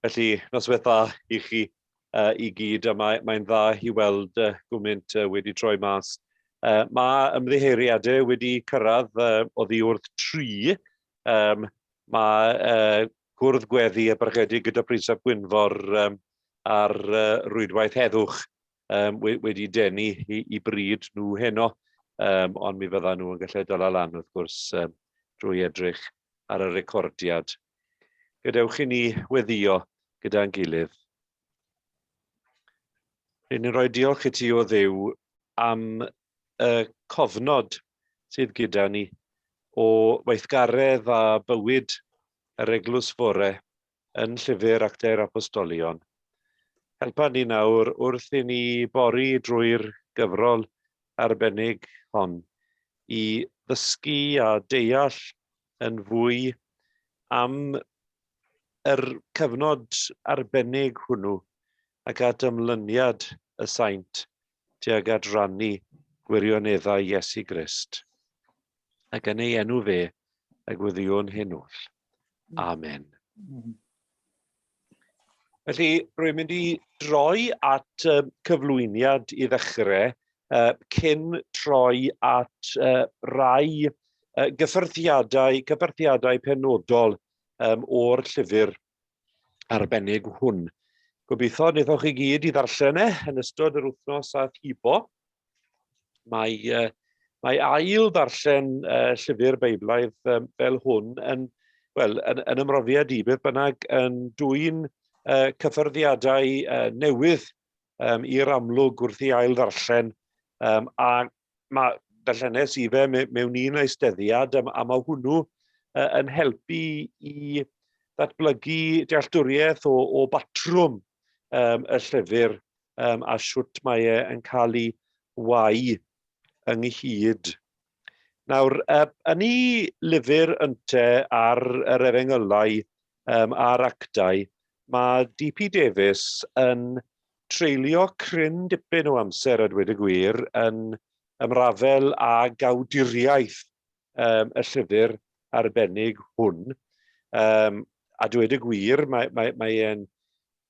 Felly, noswaith dda i chi i gyd, a mae'n dda i weld gwmynt wedi troi mas. Mae ymddiheuriadau wedi cyrraedd oddi wrth 3. Mae gwrdd gweddi a barchedu gyda Prínsap Gwynfor ar rwydwaith heddwch wedi denu i bryd nhw heno, ond mi fydda nhw yn gallu dala lan wrth gwrs drwy edrych ar y recordiad. Gadewch i ni weddio gyda'n gilydd. Rydyn ni'n rhoi diolch i ti o Dduw am y cofnod sydd gyda ni o weithgaredd a bywyd yr Eglwys Fore yn Llyfr Actau'r Apostolion. Helpa ni nawr wrth i ni bori drwy'r gyfrol arbennig hon i ddysgu a deall yn fwy am yr cyfnod arbennig hwnnw ac at ymlyniad y saint tuag at rannu gwirioneddau Iesu Grist. Ac yn ei enw fe, a gwyddiwn hyn oll. Amen. Felly, rwy'n mynd i droi at cyflwyniad i ddechrau cyn troi at rai gyffyrddiadau penodol o'r llyfr arbennig hwn. Gobeithio wnaethoch chi gyd i ddarllen yn ystod yr wythnos a thibo. Mae ail ddarllen llyfr Beiblaidd fel hwn yn ymrofiad i beth bynnag yn dwy'n cyffyrddiadau newydd i'r amlwg wrth i ail ddarllen. A mae darllenau sydd mewn un eisteddiad a mae hwnnw yn helpu i ddatblygu dealltwriaeth o batrwm y llyfr a siwt mae e'n cael ei wau ynghyd. Nawr, yn ei lyfr ynte ar yr Efengylau a'r Actau, mae D.P. Davies yn treulio cryn dipyn o amser a dweud y gwir yn ymrafel a gawduriaeth y llyfr arbennig hwn. A dweud y gwir, mae'n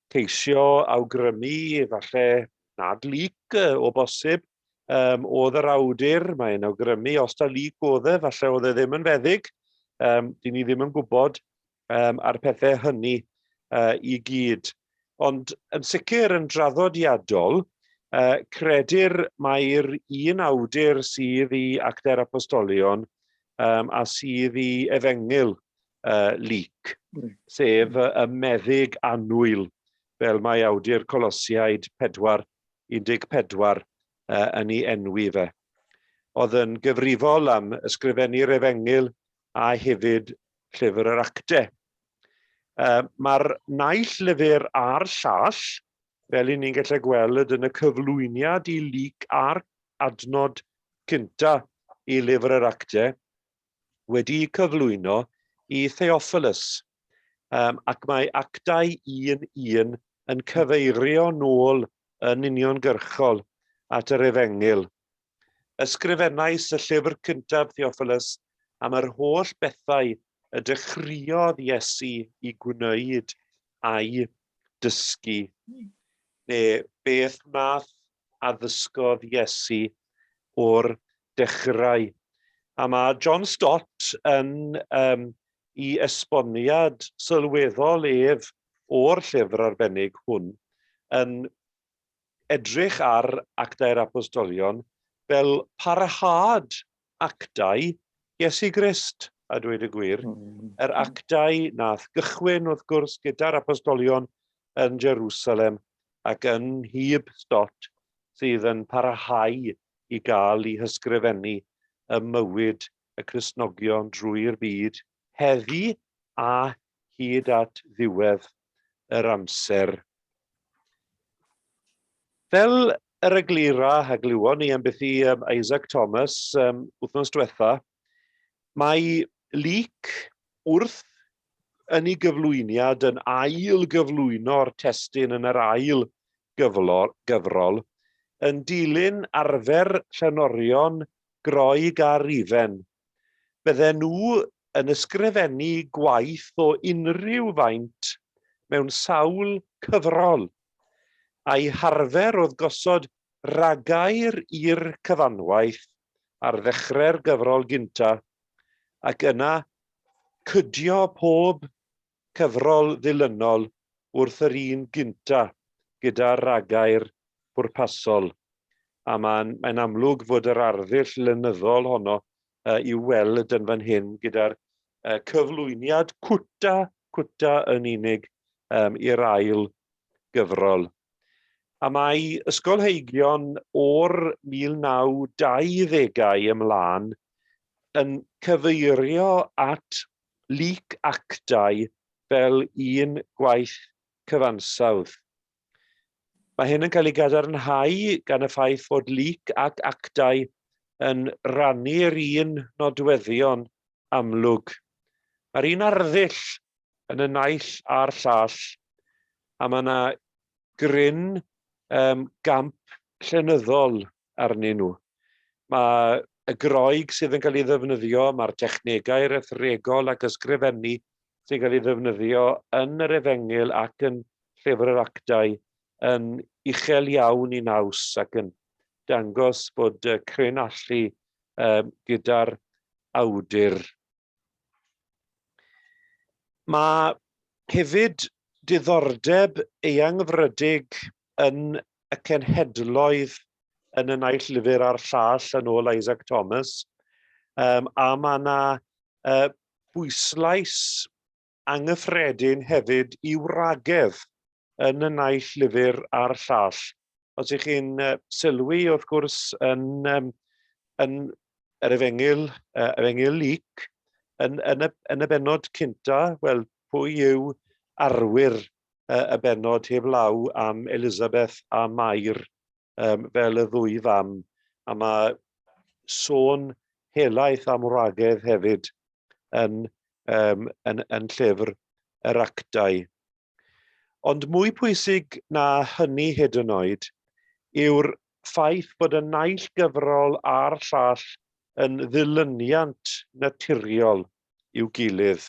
ceisio awgrymu falle nad lyc o bosib oedd yr awdur. Mae'n awgrymu os ta lyc oedd falle oedd e ddim yn feddyg. Dyn ni ddim yn gwybod ar pethau hynny i gyd. Ond yn sicr yn draddodiadol, credir mae'r un awdur sydd i Actau'r Apostolion a sydd i Efengyl Lyc, sef y meddyg annwyl, fel mae awdur Colosiaid 4:14 yn ei enwi fe. Oedd yn gyfrifol am ysgrifennu'r Efengyl a hefyd Llyfr yr Actau. Mae'r naill lyfr a'r llall, fel i ni'n gallu gweld yn y cyflwyniad i Lyc a'r adnod cynta i Lyfr yr Actau, wedi cyflwyno i Theophilus, ac mae Actau 1:1 yn cyfeirio nôl yn uniongyrchol at yr Efengyl. Ysgrifennais y llyfr cyntaf Theophilus am yr holl bethau y dechreuodd Iesu i gwneud a'i dysgu, neu beth nath addysgodd Iesu o'r dechrau. A mae John Stott yn i esboniad sylweddol ef o'r llyfr arbennig hwn yn edrych ar Actau'r Apostolion fel parhad actau Iesu Grist, a dweud y gwir. Yr actau nath gychwyn wrth gwrs gyda'r Apostolion yn Jerusalem ac yn Nhyb Stott sydd yn parhau i gael ei hysgrifennu y mywyd y Cristnogion drwy'r byd heddi a hyd at ddiwedd yr amser. Fel yr eglura a glywo'n ni am beth i Isaac Thomas wythnos diwetha, mae Lyc wrth yn ei gyflwyniad yn ail gyflwyno'r testun yn yr ail gyfrol yn dilyn arfer llenorion Groeg a Rufen. Bydden nhw yn ysgrifennu gwaith o unrhyw faint mewn sawl cyfrol, a'i harfer oedd gosod ragair i'r cyfanwaith ar ddechrau'r gyfrol gynta, ac yna cydio pob cyfrol ddilynol wrth yr un gynta gyda ragair pwrpasol. A mae'n amlwg fod yr arddull lenyddol honno i'w weld yn fan hyn gyda'r cyflwyniad cwta yn unig i'r ail gyfrol. A mae ysgolheigion o'r 1920au ymlaen yn cyfeirio at Llyfr Actau fel un gwaith cyfansawdd. Mae hyn yn cael ei gadarnhau gan y ffaith fod Llyfr ac Actau yn rannu'r un nodweddion amlwg. Mae'r un arddull yn y naill a'r llall, a mae yna gryn gamp llenyddol arnyn nhw. Mae y groeg sydd yn cael ei ddefnyddio, mae'r technegau rethregol ac ysgrifennu sy'n cael ei ddefnyddio yn yr Efengyl ac yn Llyfr yr Actau yn uchel iawn I naws ac yn dangos bod crynallu gyda'r awdur. Mae hefyd diddordeb eangfrydig yn y cenhedloedd yn y naill lyfr a'r llall yn ôl Isaac Thomas, a mae yna bwyslais anghyffredin hefyd I wragedd yn y naill lyfr a'r llall. Os ych chi'n sylwi wrth gwrs yn yr Efengyl Lyc, yn y bennod cynta, wel, pwy yw arwyr y bennod heblaw am Elizabeth a Mair fel y ddwy fam, a mae sôn helaeth am wragedd hefyd yn Llyfr yr Actau. Ond mwy pwysig na hynny hyd yn oed yw'r ffaith bod y naill gyfrol a'r llall yn ddilyniant naturiol i'w gilydd.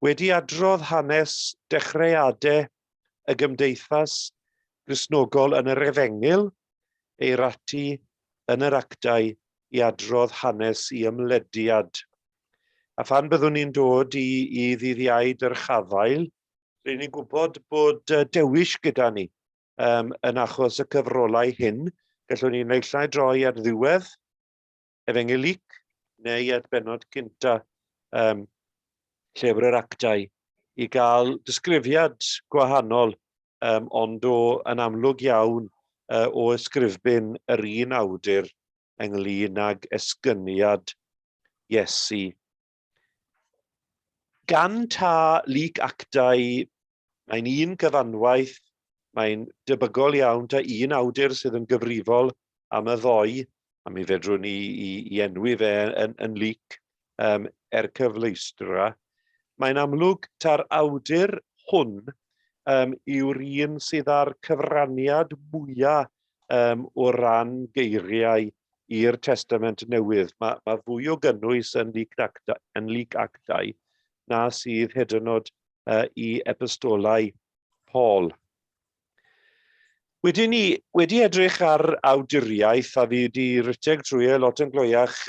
Wedi adrodd hanes dechreuadau y gymdeithas Gristnogol yn yr Efengyl, ei rati yn yr Actau I adrodd hanes I ymlediad. A phan byddwn ni'n dod I ddyddiau dyrchafael, rydyn ni'n gwybod bod dewis gyda ni yn achos y cyfrolau hyn. Gallwn ni naill ai droi ar ddiwedd Efengyl Lyc neu at bennod cynta Llyfr yr Actau I gael disgrifiad gwahanol ond yn amlwg iawn o ysgrifbyn yr un awdur ynglyn ag esgyniad Iesu. Gan ta Llyfr Actau, mae'n un cyfanwaith, mae'n debygol iawn ta un awdur sydd yn gyfrifol am y ddoi, a mi fedrwn ni I enwi fe yn Lyc cyfleustra. Mae'n amlwg ta'r awdur hwn yw'r un sydd â'r cyfraniad mwyaf o ran geiriau i'r Testament Newydd. Mae fwy o gynnwys yn Llyfr Actau na sydd hyd yn oed I epistolau Paul. Wedyn ni wedi edrych ar awduriaeth a fi wedi ryteg trwy lot yn gloiach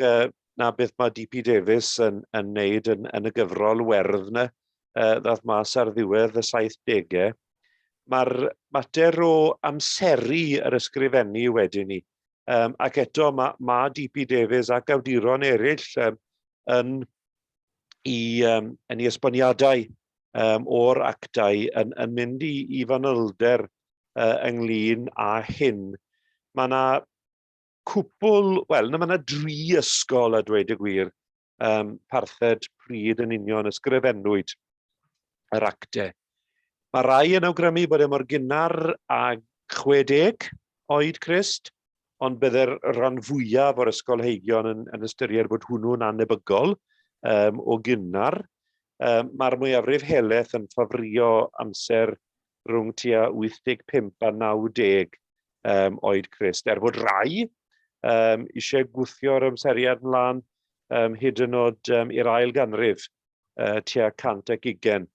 na beth mae D.P. Davies yn wneud yn y gyfrol werdd na ddath mas ar ddiwedd y 70au. Mae'r mater o amseru yr ysgrifennu wedyn ni. Ac eto mae D.P. Davies ac awduron eraill yn ei esboniadau o'r actau yn mynd I fanylder ynglyn â hyn. Mae yna cwpl, wel, mae yna 3 ysgol a dweud y gwir, parthed pryd yn union ysgrifennwyd yr actau. Mae rai yn awgrymu bod mor gynnar a 60 oed Crist, ond byddai'r rhan fwyaf o'r ysgolheigion yn ystyried bod hwnnw'n anebygol o gynnar. Mae'r mwyafrif helaeth yn ffafrio amser rhwng tua 85 a 90 oed Crist. Bod rai eisiau gwthio'r amseriad mlaen hyd yn oed i'r ail ganrif tua 120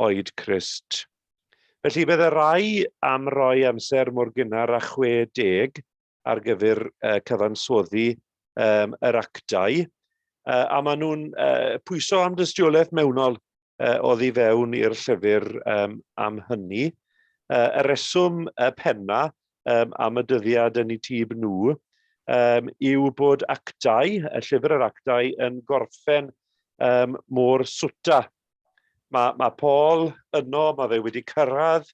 oed Crist. Felly bydd y rai am roi amser mor gynnar a 60 ar gyfer cyfansoddi yr actau, a maen nhw'n pwyso am dystiolaeth mewnol oddi fewn i'r llyfr am hynny. Y reswm penna am y dyddiad yn eu tîb nhw yw bod actau, y llyfr yr actau, yn gorffen mor swta. Mae Paul yno, mae fe wedi cyrraedd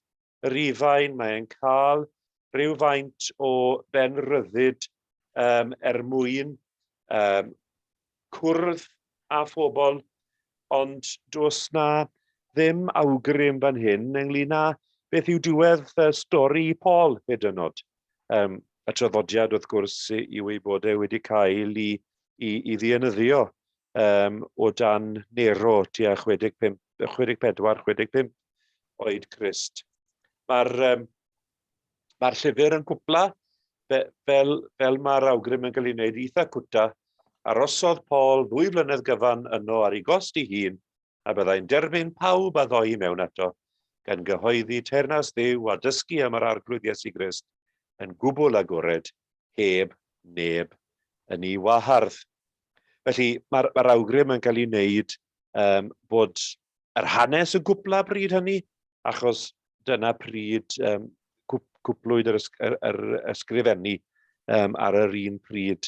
y Rhufain, mae'n cael rhywfaint o benryddid mwyn cwrdd a phobl, ond does na ddim awgrym fan hyn ynglyn â beth yw diwedd stori Paul hyd yn oed. Y traddodiad wrth gwrs yw ei bod e wedi cael i ddienyddio o dan Nero tua 64-65 oed Crist. Mae'r llyfr yn cwpla, fel mae'r awgrym yn cael ei wneud eitha cwta, arosodd Paul 2 flynedd gyfan yno ar ei gost ei hun, a byddai'n derbyn pawb a ddoi mewn eto, gan gyhoeddi teyrnas Dduw a dysgu am yr arglwydd Iesu Grist yn gwbl agored, heb neb yn ei wahardd. Felly mae'r awgrym yn cael ei wneud bod yr hanes yn gwpla bryd hynny, achos dyna pryd cwplwyd yr ysgrifennu ar yr un pryd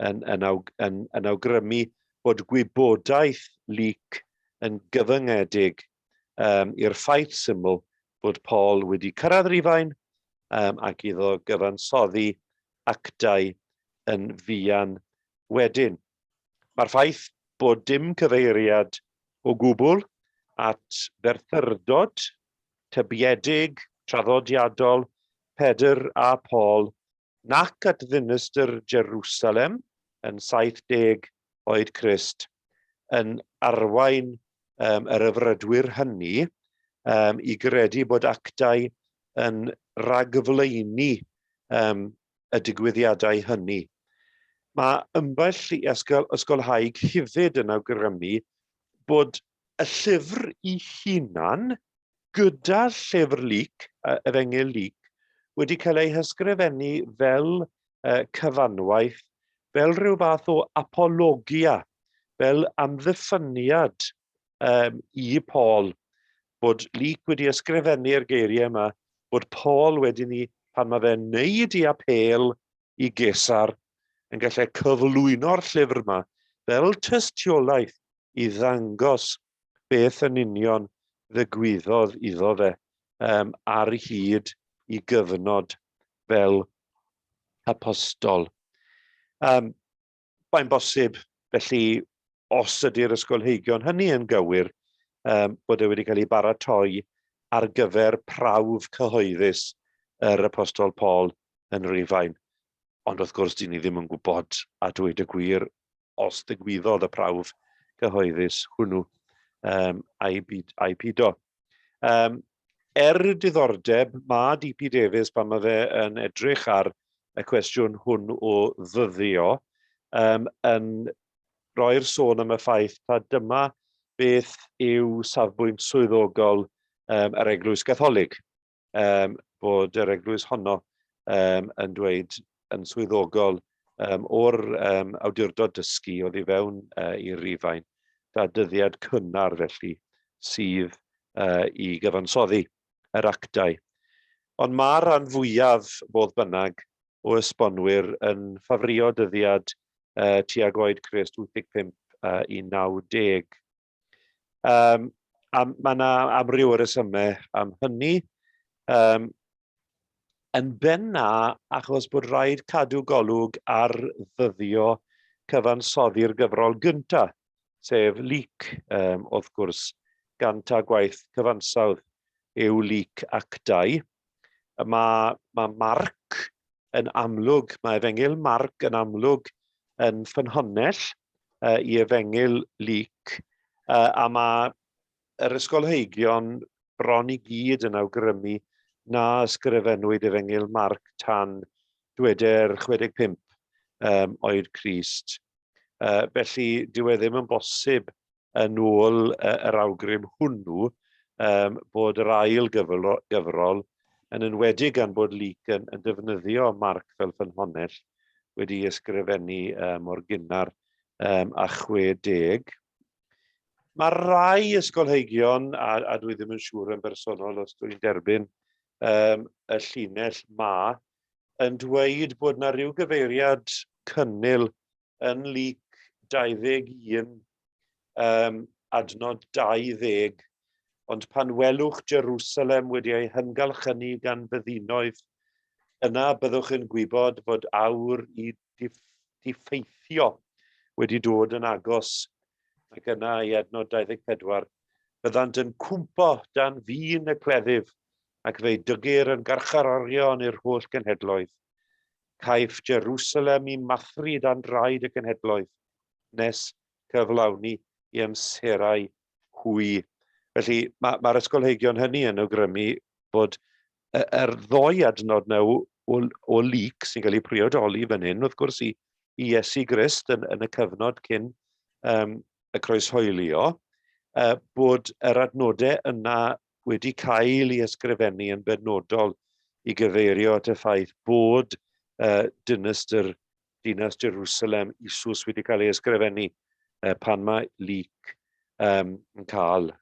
yn awgrymu bod gwybodaeth Luc yn gyfyngedig i'r ffaith syml bod Paul wedi cyrraedd Rhufain ac iddo gyfansoddi actau yn fuan wedyn. Mae'r ffaith bod dim cyfeiriad o gwbl at ferthyrdod, tybiedig, traddodiadol, Pedr a Paul, nac at ddinistr Jerusalem yn 70 oed Crist, yn arwain yr yfrydwyr hynny i gredu bod actau yn ragflaenu y digwyddiadau hynny. Mae ymbell i ysgolhaig hefyd yn awgrymu bod y llyfr ei hunan gyda llyfr Luc, Efengyl Luc, wedi cael ei hysgrifennu fel cyfanwaith, fel rhyw fath o apologia, fel amddiffyniad i Paul, bod Luc wedi ysgrifennu'r geiriau yma, bod Paul wedi ni, pan mae fe'n neud i apel i Gesar, yn gallu cyflwyno'r llyfr yma fel tystiolaeth i ddangos beth yn union ddigwyddodd iddo fe ar hyd i gyfnod fel apostol. Mae'n bosib, felly, os ydy'r ysgolheigion hynny yn gywir, bod e wedi cael ei baratoi ar gyfer prawf cyhoeddus yr apostol Paul yn Rhufain. Ond wrth gwrs, dyn ni ddim yn gwybod a dweud y gwir os ddigwyddodd y prawf cyhoeddus hwnnw a'i pido. Diddordeb, mae D.P. Davies, pan mae fe yn edrych ar y cwestiwn hwn o ddyddio, yn roi'r sôn am y ffaith a dyma beth yw safbwynt swyddogol yr Eglwys Gatholig, bod yr Eglwys honno yn dweud yn swyddogol o'r awdurdod dysgu oedd i fewn i Rhufain, a dyddiad cynnar felly sydd i gyfansoddi yr actau. Ond mae'r rhan fwyaf fodd bynnag o esbonwyr yn ffafrio dyddiad tuag oed Crist 85 i 90. Mae yna amryw o resymau am hynny, yn benna achos bod rhaid cadw golwg ar ddyddio cyfansoddi'r gyfrol gyntaf, sef Luc, wrth gwrs, ganta gwaith cyfansawdd yw Luc Actau. Mae Marc yn amlwg, mae Efengyl Marc yn amlwg yn ffynhonnell i Efengyl Luc, a mae yr ysgolheigion bron i gyd yn awgrymu na ysgrifennwyd Efengyl Marc tan 65 oed Crist. Felly, dyw e ddim yn bosib yn ôl yr awgrym hwnnw bod yr ail gyfrol yn enwedig gan bod Luc yn defnyddio Marc fel ffynhonnell wedi ysgrifennu mor gynnar a 60. Mae rai ysgolheigion, a dwi ddim yn siŵr yn bersonol os dwi'n derbyn y llinell ma, yn dweud bod yna ryw gyfeiriad cynnil yn Luc 21, adnod 20, ond pan welwch Jerusalem wedi ei hyngalchynu gan byddinoedd, yna byddwch yn gwybod fod awr I diffeithio wedi dod yn agos. Ac yna I adnod 24, byddant yn cwmpo dan fin y cleddyf ac fe'i dygyr yn garcharorion i'r holl genhedloedd. Caiff Jerusalem I mathru dan draed y genhedloedd, nes cyflawni I amserau hwy. Felly mae'r ysgolheigion hynny yn awgrymu bod yr ddoi adnod nawr o Luc sy'n cael ei priodoli fan hyn, wrth gwrs I Iesu Grist yn y cyfnod cyn y croeshoelio, bod yr adnodau yna wedi cael ei ysgrifennu yn benodol I gyfeirio at y ffaith bod dinas Jerusalem Isus wedi cael ei ysgrifennu pan mae Luc yn cael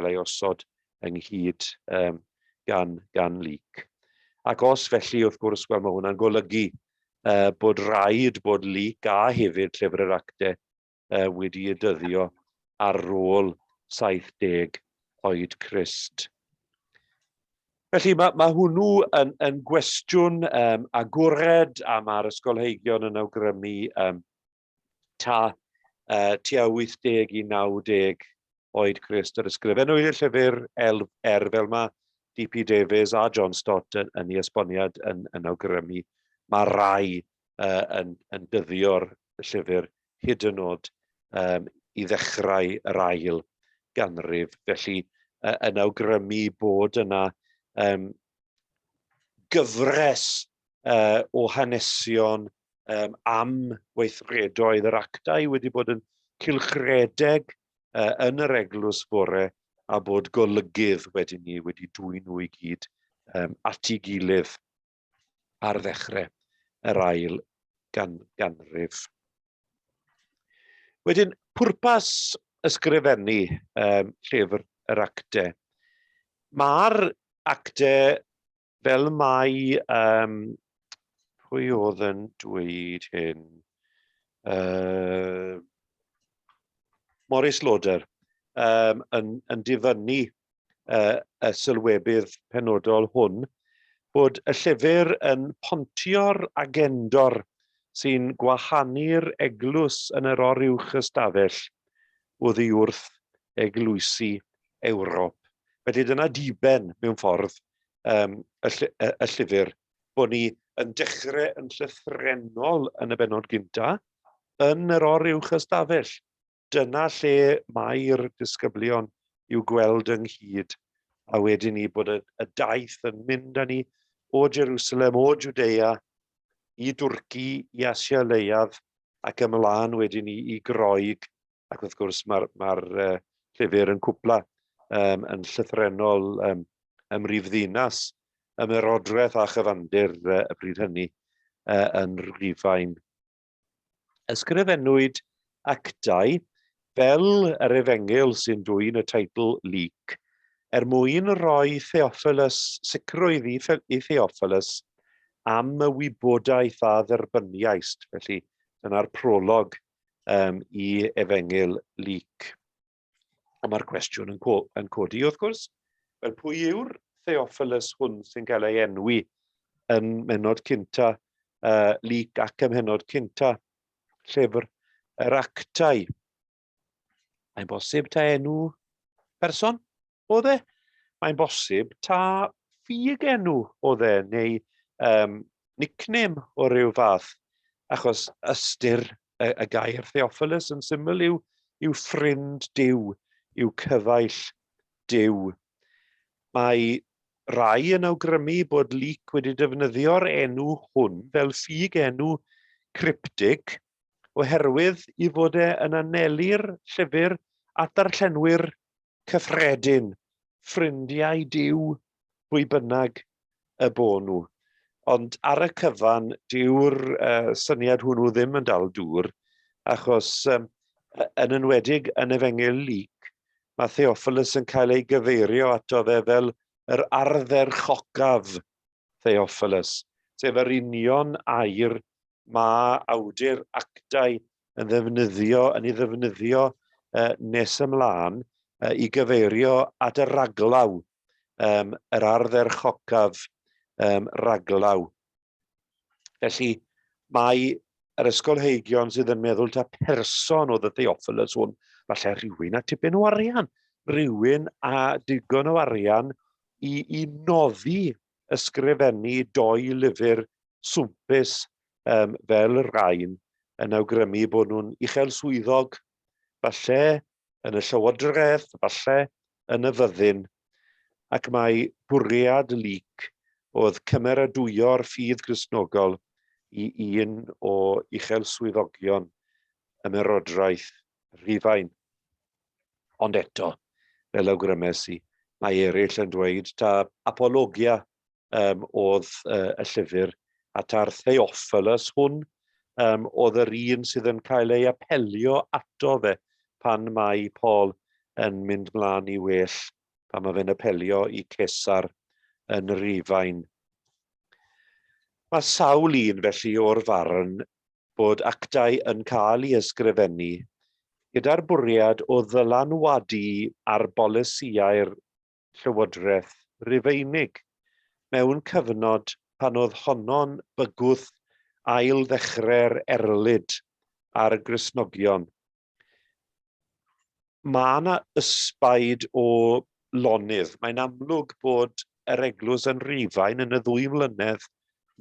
ei osod ynghyd gan Luc. Ac os felly, wrth gwrs, mae hwnna'n golygu bod rhaid bod Luc a hefyd Llyfr yr Actau wedi ei dyddio ar ôl 70 oed Crist. Felly mae hwnnw yn gwestiwn agored a mae'r ysgolheigion yn awgrymu tua 80 I 90 oed Crist yr ysgrifennwyd y llyfr fel mae D.P. Davies a John Stott yn ei esboniad yn awgrymu. Mae rai yn dyddio'r llyfr hyd yn oed I ddechrau yr ail ganrif. Felly yn awgrymu bod yna gyfres o hanesion am weithredoedd yr actau wedi bod yn cylchredeg yn yr eglwys fore a bod golygydd wedi dwyn nhw I gyd at ei gilydd ar ddechrau yr ail ganrif. Wedyn, pwrpas ysgrifennu Llyfr yr Actau. Mae'r actau fel mai, pwy oedd yn dweud hyn? Maurice Lauder yn difynnu y sylwebydd penodol hwn bod y llyfr yn pontio'r agendor sy'n gwahanu'r eglwys yn yr oruwch ystafell oddi wrth eglwysi Ewrop. Felly dyna diben mewn ffordd y llyfr bod ni yn dechrau yn llythrenol yn y bennod gynta yn yr oruwch ystafell. Dyna lle mae'r disgyblion i'w gweld ynghyd a wedyn ni bod y daith yn mynd â ni o Jerusalem, o Jwdea, I Dwrci, I Asia Leiaf ac ymlaen wedyn ni I Groeg ac wrth gwrs mae'r llyfr yn cwpla yn llythrenol ymrifddinas ymerodreth a chyfandir y bryd hynny yn Rhufain. Ysgrifennwyd actau fel yr Efengyl sy'n dwyn y teitl Luc mwyn rhoi sicrwydd I Theophilus am y wybodaeth a dderbyniaist. Felly, dyna'r prolog I Efengyl Luc. A mae'r cwestiwn yn codi, wrth gwrs, fel pwy yw'r Theophilus hwn sy'n cael ei enwi yn menod cynta Luc ac ym menod cynta Llyfr yr Actau. Mae'n bosib ta enw person oedd e? Mae'n bosib ta ffug enw oedd e, neu nickname o ryw fath, achos ystyr y gair Theophilus yn syml yw ffrind Duw, yw cyfaill Duw. Mae rai yn awgrymu bod Luc wedi defnyddio'r enw hwn fel ffug enw cryptig oherwydd I fod yn anelu'r llyfr at darllenwyr cyffredin ffrindiau Duw pwy bynnag y bo nhw. Ond ar y cyfan, dyw'r syniad hwnnw ddim yn dal dŵr, achos yn enwedig yn Efengyl Lyc, mae Theophilus yn cael ei gyfeirio ato fe fel yr ardderchocaf Theophilus, sef yr union air mae awdur actau yn ei ddefnyddio nes ymlaen i gyfeirio at y raglaw, yr ardderchocaf raglaw. Felly mae yr ysgolheigion sydd yn meddwl ta person oedd y Theophilus hwn, falle rhywun a tipyn o arian, rhywun a digon o arian i noddi ysgrifennu 2 lyfr swmpus fel yr rhain yn awgrymu bod nhw'n uchelswyddog, falle yn y llywodraeth, falle yn y fyddin, ac mae bwriad Lyc oedd cymeradwyo'r ffydd Gristnogol i un o uchelswyddogion ymerodraeth Rhufain. Ond eto, fel awgrymes i, mae eraill yn dweud ta apologia oedd y llyfr, a ta'r Theophilus hwn oedd yr un sydd yn cael ei apelio ato fe pan mae Paul yn mynd mlaen i well, pan mae fe'n apelio i Cesar yn Rhufain. Mae sawl un felly o'r farn bod actau yn cael ei ysgrifennu gyda'r bwriad o ddylanwadu ar bolisïau'r llywodraeth Rhufeinig mewn cyfnod pan oedd honno'n bygwth ail ddechrau'r erlyd ar y Gristnogion. Mae yna ysbaid o lonydd. Mae'n amlwg bod yr eglwys yn Rhufain yn y 2 mlynedd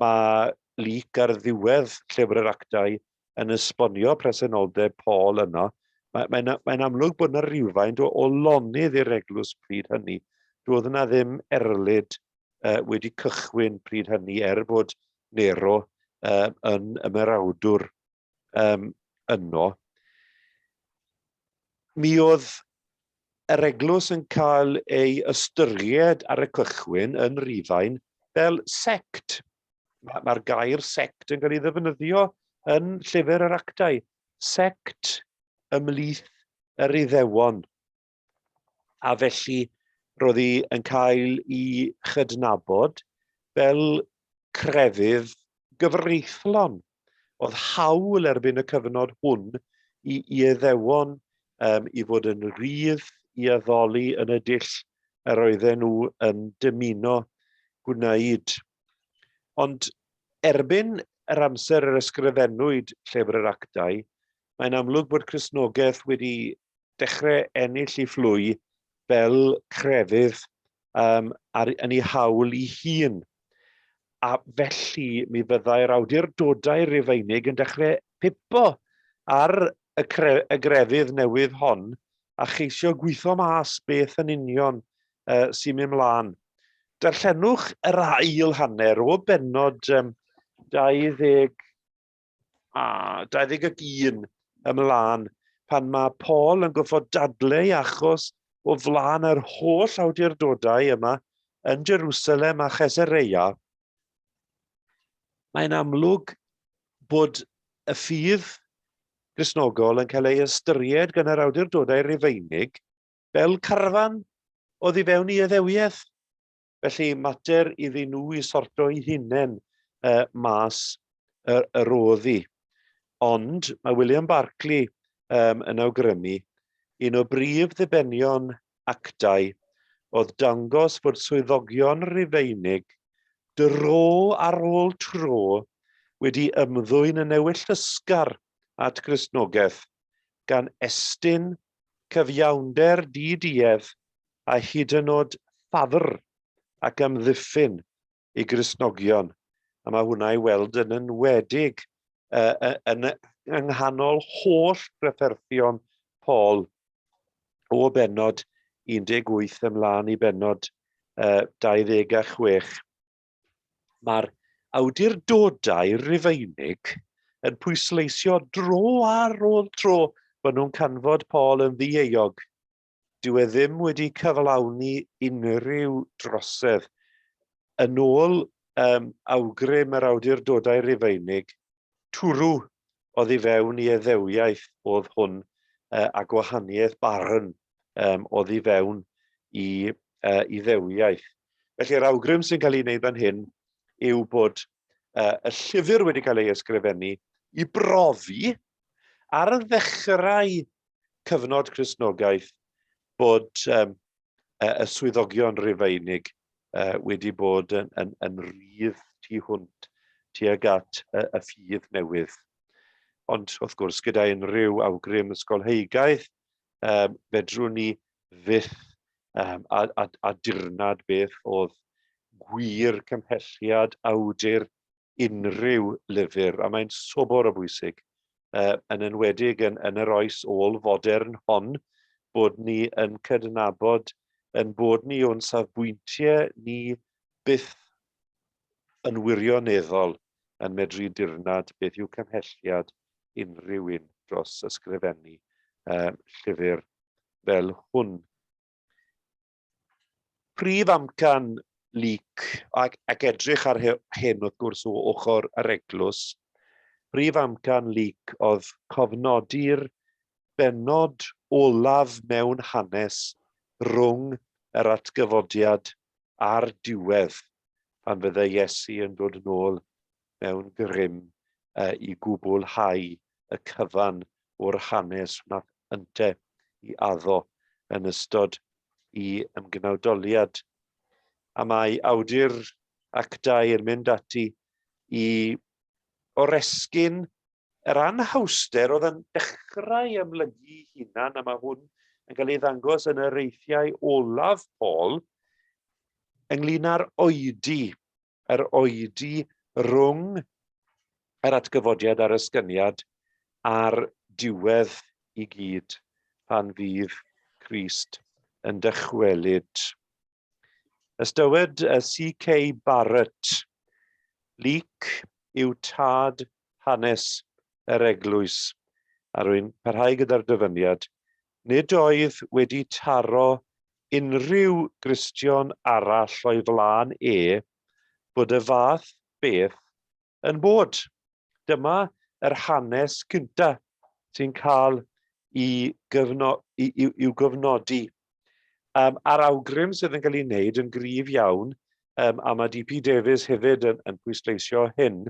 mae Lyc ar ddiwedd Llyfr yr Actau yn esbonio presenoldeb Paul yno. Mae'n amlwg bod yna rhywfaint o lonydd i'r eglwys pryd hynny. Doedd yna ddim erlyd wedi cychwyn pryd hynny bod Nero yn ymerawdwr yno. Mi oedd yr eglwys yn cael ei ystyried ar y cychwyn yn Rhufain fel sect. Mae'r gair sect yn cael ei ddefnyddio yn Llyfr yr Actau. Sect ymlith yr Iddewon. A felly roedd hi yn cael ei chydnabod fel crefydd gyfreithlon. Oedd hawl erbyn y cyfnod hwn i Iddewon i fod yn rydd i addoli yn y dull yr oedden nhw yn dymuno gwneud. Ond erbyn yr amser yr ysgrifennwyd Llyfr yr Actau, mae'n amlwg bod Cristnogaeth wedi dechrau ennill ei fflwy fel crefydd yn ei hawl ei hun. A felly mi fyddai'r awdurdodau Rhufeinig yn dechrau pipo ar y grefydd newydd hon a cheisio gweithio mas beth yn union sy'n mynd mlaen. Darllenwch yr ail hanner o bennod 21 ymlaen, pan mae Paul yn goffod dadlau achos o flaen yr holl awdurdodau yma yn Jerusalem a Chesarea. Mae'n amlwg bod y ffydd Gristnogol yn cael ei ystyried gan yr awdurdodau Rhufeinig fel carfan oddi fewn i Iddewiaeth. Felly mater iddyn nhw i sorto eu hunain mas yr roddi. Ond mae William Barclay yn awgrymu un o brif ddibenion actau oedd dangos bod swyddogion Rhufeinig dro ar ôl tro wedi ymddwyn yn newyllysgar at Gristnogaeth gan estyn cyfiawnder di-duedd a hyd yn oed ffafr ac amddiffyn i Gristnogion. A mae hwnna i weld yn enwedig yn nghanol holl trafferthion Paul o bennod 18 ymlaen i bennod 26. Mae'r awdurdodau Rhufeinig yn pwysleisio dro ar ôl tro bod nhw'n canfod Paul yn ddieuog. dyw e ddim wedi cyflawni unrhyw drosedd. Yn ôl awgrym yr awdurdodau Rufeinig, twrw oedd i fewn i eddewiaeth oedd hwn a gwahaniaeth barn oedd i fewn i ddewiaeth. Felly'r awgrym sy'n cael ei wneud fan hyn yw bod y llyfr wedi cael ei ysgrifennu i brofi ar y ddechrau cyfnod Cristnogaeth bod y swyddogion Rufeinig wedi bod yn rydd tu hwnt tuag at y ffydd newydd. Ond wrth gwrs, gyda unrhyw awgrym ysgolheigaeth, fedrwn ni fyth a dirnad beth oedd gwir cymhelliad awdur unrhyw lyfr, a mae'n sobor o bwysig yn enwedig yn yr oes ôl fodern hon, bod ni yn cydnabod yn bod ni o'n safbwyntiau ni byth yn wirioneddol yn medru dirnad beth yw cymhelliad unrhyw un dros ysgrifennu llyfr fel hwn. Prif amcan Lyc, ac edrych ar hyn wrth gwrs o ochr yr eglwys, prif amcan Lyc oedd cofnodi'r bennod olaf mewn hanes rhwng yr atgyfodiad a'r diwedd pan fydde Iesu yn dod yn ôl mewn grym i gwblhau y cyfan o'r hanes wnaeth ynte i addo yn ystod i ymgnawdoliad. A mae awdur actau yn mynd ati i oresgyn yr anhawster oedd yn dechrau ymlygu hunan, a mae hwn yn cael ei ddangos yn yr eithriau olaf Paul, ynglyn â'r oedi, yr oedi rhwng yr atgyfodiad a'r ysgyniad a'r diwedd i gyd pan fydd Crist yn dychwelyd. Ystywed C.K. Barrett, Lyc yw tad hanes yr eglwys, a rwy'n parhau gyda'r dyfyniad, nid oedd wedi taro unrhyw Gristion arall o'i flaen bod y fath beth yn bod. Dyma yr hanes cynta sy'n cael i'w gyfnodi. A'r awgrym sydd yn cael ei wneud yn gryf iawn, a mae D.P. Davies hefyd yn pwysleisio hyn,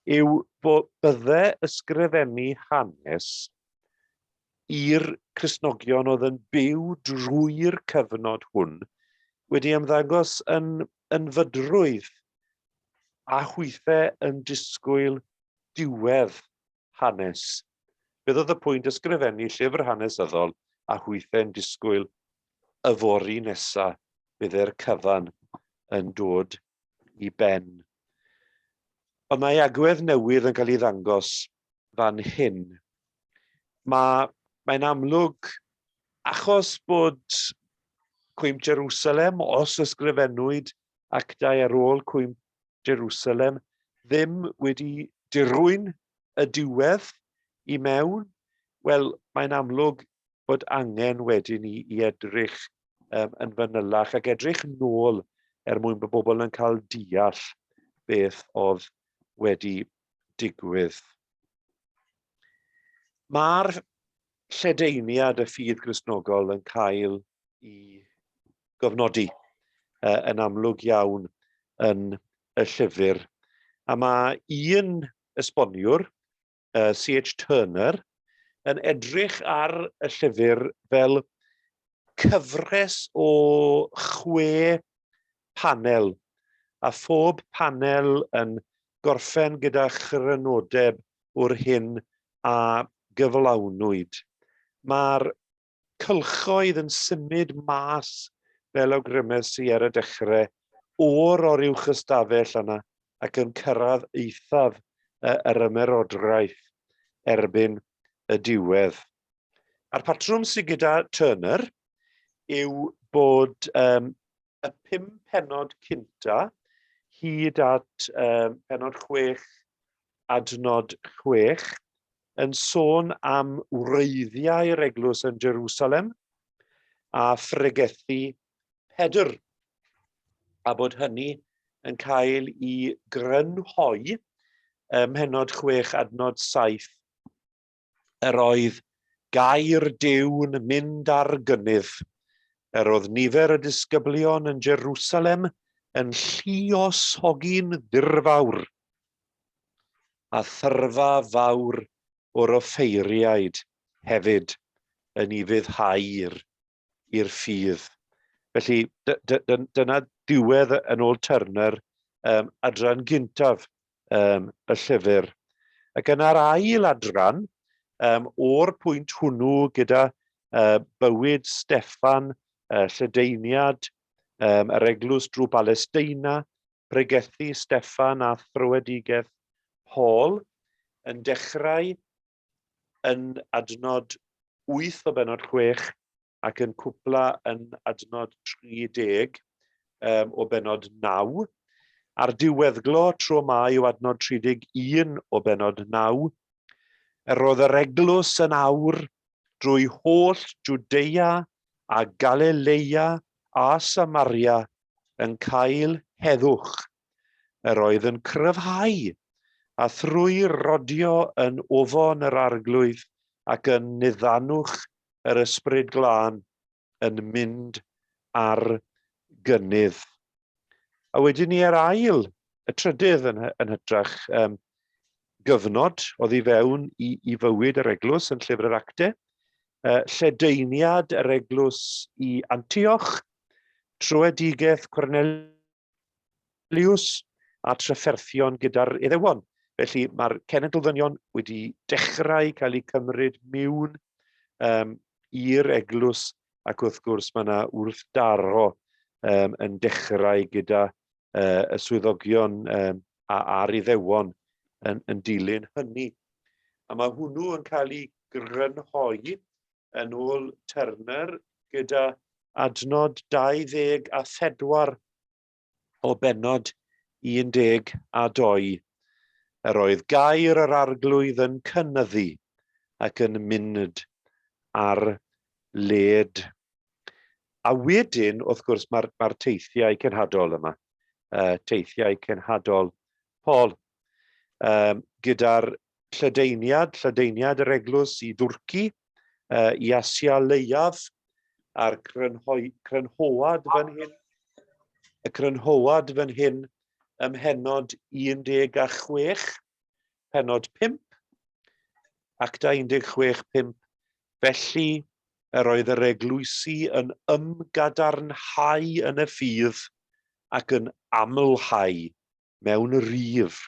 yw bod bydde ysgrifennu hanes i'r Cristnogion oedd yn byw drwy'r cyfnod hwn wedi ymddangos yn fydrwydd a chwythau yn disgwyl diwedd hanes. Beth oedd y pwynt ysgrifennu llyfr hanesyddol a chwythau yn disgwyl y fori nesaf bydde'r cyfan yn dod i ben. Ond mae agwedd newydd yn cael ei ddangos fan hyn. Mae'n amlwg, achos bod Cwymp Jerusalem, os ysgrifennwyd actau ar ôl Cwymp Jerusalem, ddim wedi dirwyn y diwedd i mewn, wel, mae'n amlwg bod angen wedyn i edrych yn fanylach ac edrych nôl mwyn bod bobl yn cael deall beth oedd wedi digwydd. Mae'r lledaeniad y ffydd Gristnogol yn cael ei gofnodi yn amlwg iawn yn y llyfr. A mae un esboniwr, C.H. Turner, yn edrych ar y llyfr fel cyfres o 6 panel, a phob panel yn gorffen gyda chrynodeb o'r hyn a gyflawnwyd. Mae'r cylchoedd yn symud mas fel awgrymes i ar y dechrau o'r uwch ystafell yna ac yn cyrraedd eithaf yr ymerodraeth erbyn y diwedd. A'r patrwm sydd gyda Turner yw bod y 5 pennod cynta hyd at pennod 6 adnod 6 yn sôn am wreiddiau'r eglwys yn Jerusalem, a phregethu Pedr, a bod hynny yn cael ei grynhoi mhenod 6 adnod 7, yr oedd gair Duw'n mynd ar gynnydd, yr oedd nifer y disgyblion yn Jerusalem yn lluosogi'n ddirfawr, a thyrfa fawr o'r offeiriaid hefyd yn ei fyddhau i'r ffydd. Felly, dyna diwedd yn ôl Turner adran gyntaf y llyfr. Ac yn yr ail adran, o'r pwynt hwnnw gyda bywyd Steffan, lledaeniad, yr eglwys drwy Balesteina, pregethu Steffan a thrywedigaeth Paul, yn dechrau yn adnod 8 o bennod 6 ac yn cwpla yn adnod 30 o bennod 9. A'r diweddglo tro mai o adnod 31 o bennod 9. Roedd yr eglwys yn awr drwy holl Jwdea a Galilea a Samaria yn cael heddwch. Yr oedd yn cryfhau a thrwy rodio yn ofon yr arglwydd ac yn niddanwch yr ysbryd glân yn mynd ar gynnydd. A wedyn ni ar ail, y trydydd yn hytrach gyfnod oedd i fewn i fywyd yr eglwys yn Llyfr Actau, lledaeniad yr eglwys i Antioch, trywedigaeth Cornelius a trafferthion gyda'r Iddewon. Felly mae'r cenedl ddynion wedi dechrau cael eu cymryd mewn i'r eglwys, ac wrth gwrs mae yna wrthdaro yn dechrau gyda y swyddogion a'r Iddewon yn dilyn hynny. A mae hwnnw yn cael ei grynhoi yn ôl Turner gyda adnod 24 o bennod 12. Yr oedd gair yr arglwydd yn cynyddu ac yn mynd ar led. A wedyn, wrth gwrs, mae'r teithiau cenhadol yma. Teithiau cenhadol Paul. Gyda'r lledaeniad yr eglwys i Dwrci, i Asia Leiaf, a'r crynhoad fan hyn. Y crynhoad fan hyn ym mhenod 16, penod 5, Actau 16:5. Felly, yr oedd yr eglwysi yn ymgadarnhau yn y ffydd ac yn amlhau mewn rif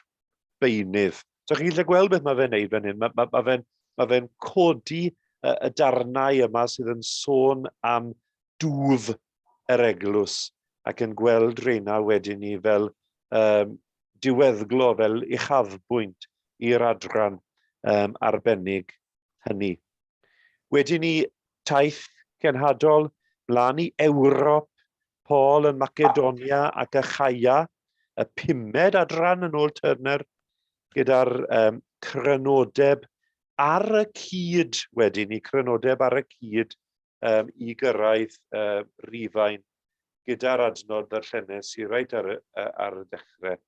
beunydd. So chi'n gallu gweld beth mae fe'n neud fan hyn. Mae fe'n codi y darnau yma sydd yn sôn am dwf yr eglwys ac yn gweld reina wedyn ni fel diweddglo, fel uchafbwynt i'r adran arbennig hynny. Wedyn ni taith cenhadol mlaen i Ewrop, Paul yn Macedonia ac Achaia, y 5 adran yn ôl Turner, gyda'r crynodeb ar y cyd wedyn ni, crynodeb ar y cyd i gyrraedd Rhufain, gyda'r adnod ddarllenes i reit ar y dechrau.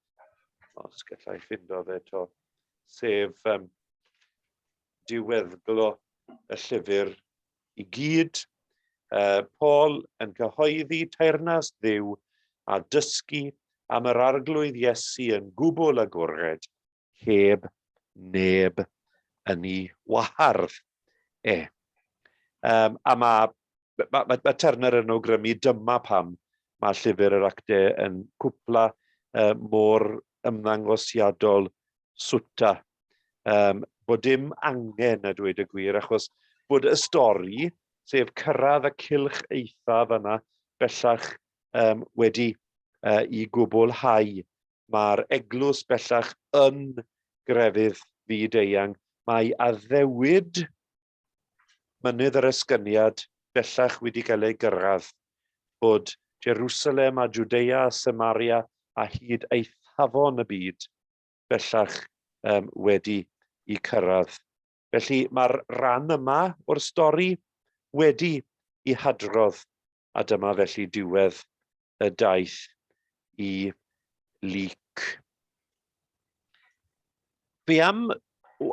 Os gallai ffindo fe to, sef diweddglo y llyfr i gyd. Paul yn cyhoeddi teyrnas Dduw a dysgu am yr arglwydd Iesu yn gwbl agored, heb neb yn ei wahardd. A mae Turner yn awgrymu dyma pam mae Llyfr yr Actau yn cwpla mor ymddangosiadol swta. Bod dim angen a dweud y gwir, achos bod y stori, sef cyrraedd y cylch eithaf yna, bellach wedi i gwblhau. Mae'r eglwys bellach yn grefydd fyd-eang. Mae addewid mynydd yr esgyniad bellach wedi cael ei gyrraedd, bod Jerusalem a Jwdea a Samaria a hyd eithafon y byd bellach wedi i cyrraedd. Felly mae'r rhan yma o'r stori wedi I hadrodd, a dyma felly diwedd y daith I Lyc. Fi am,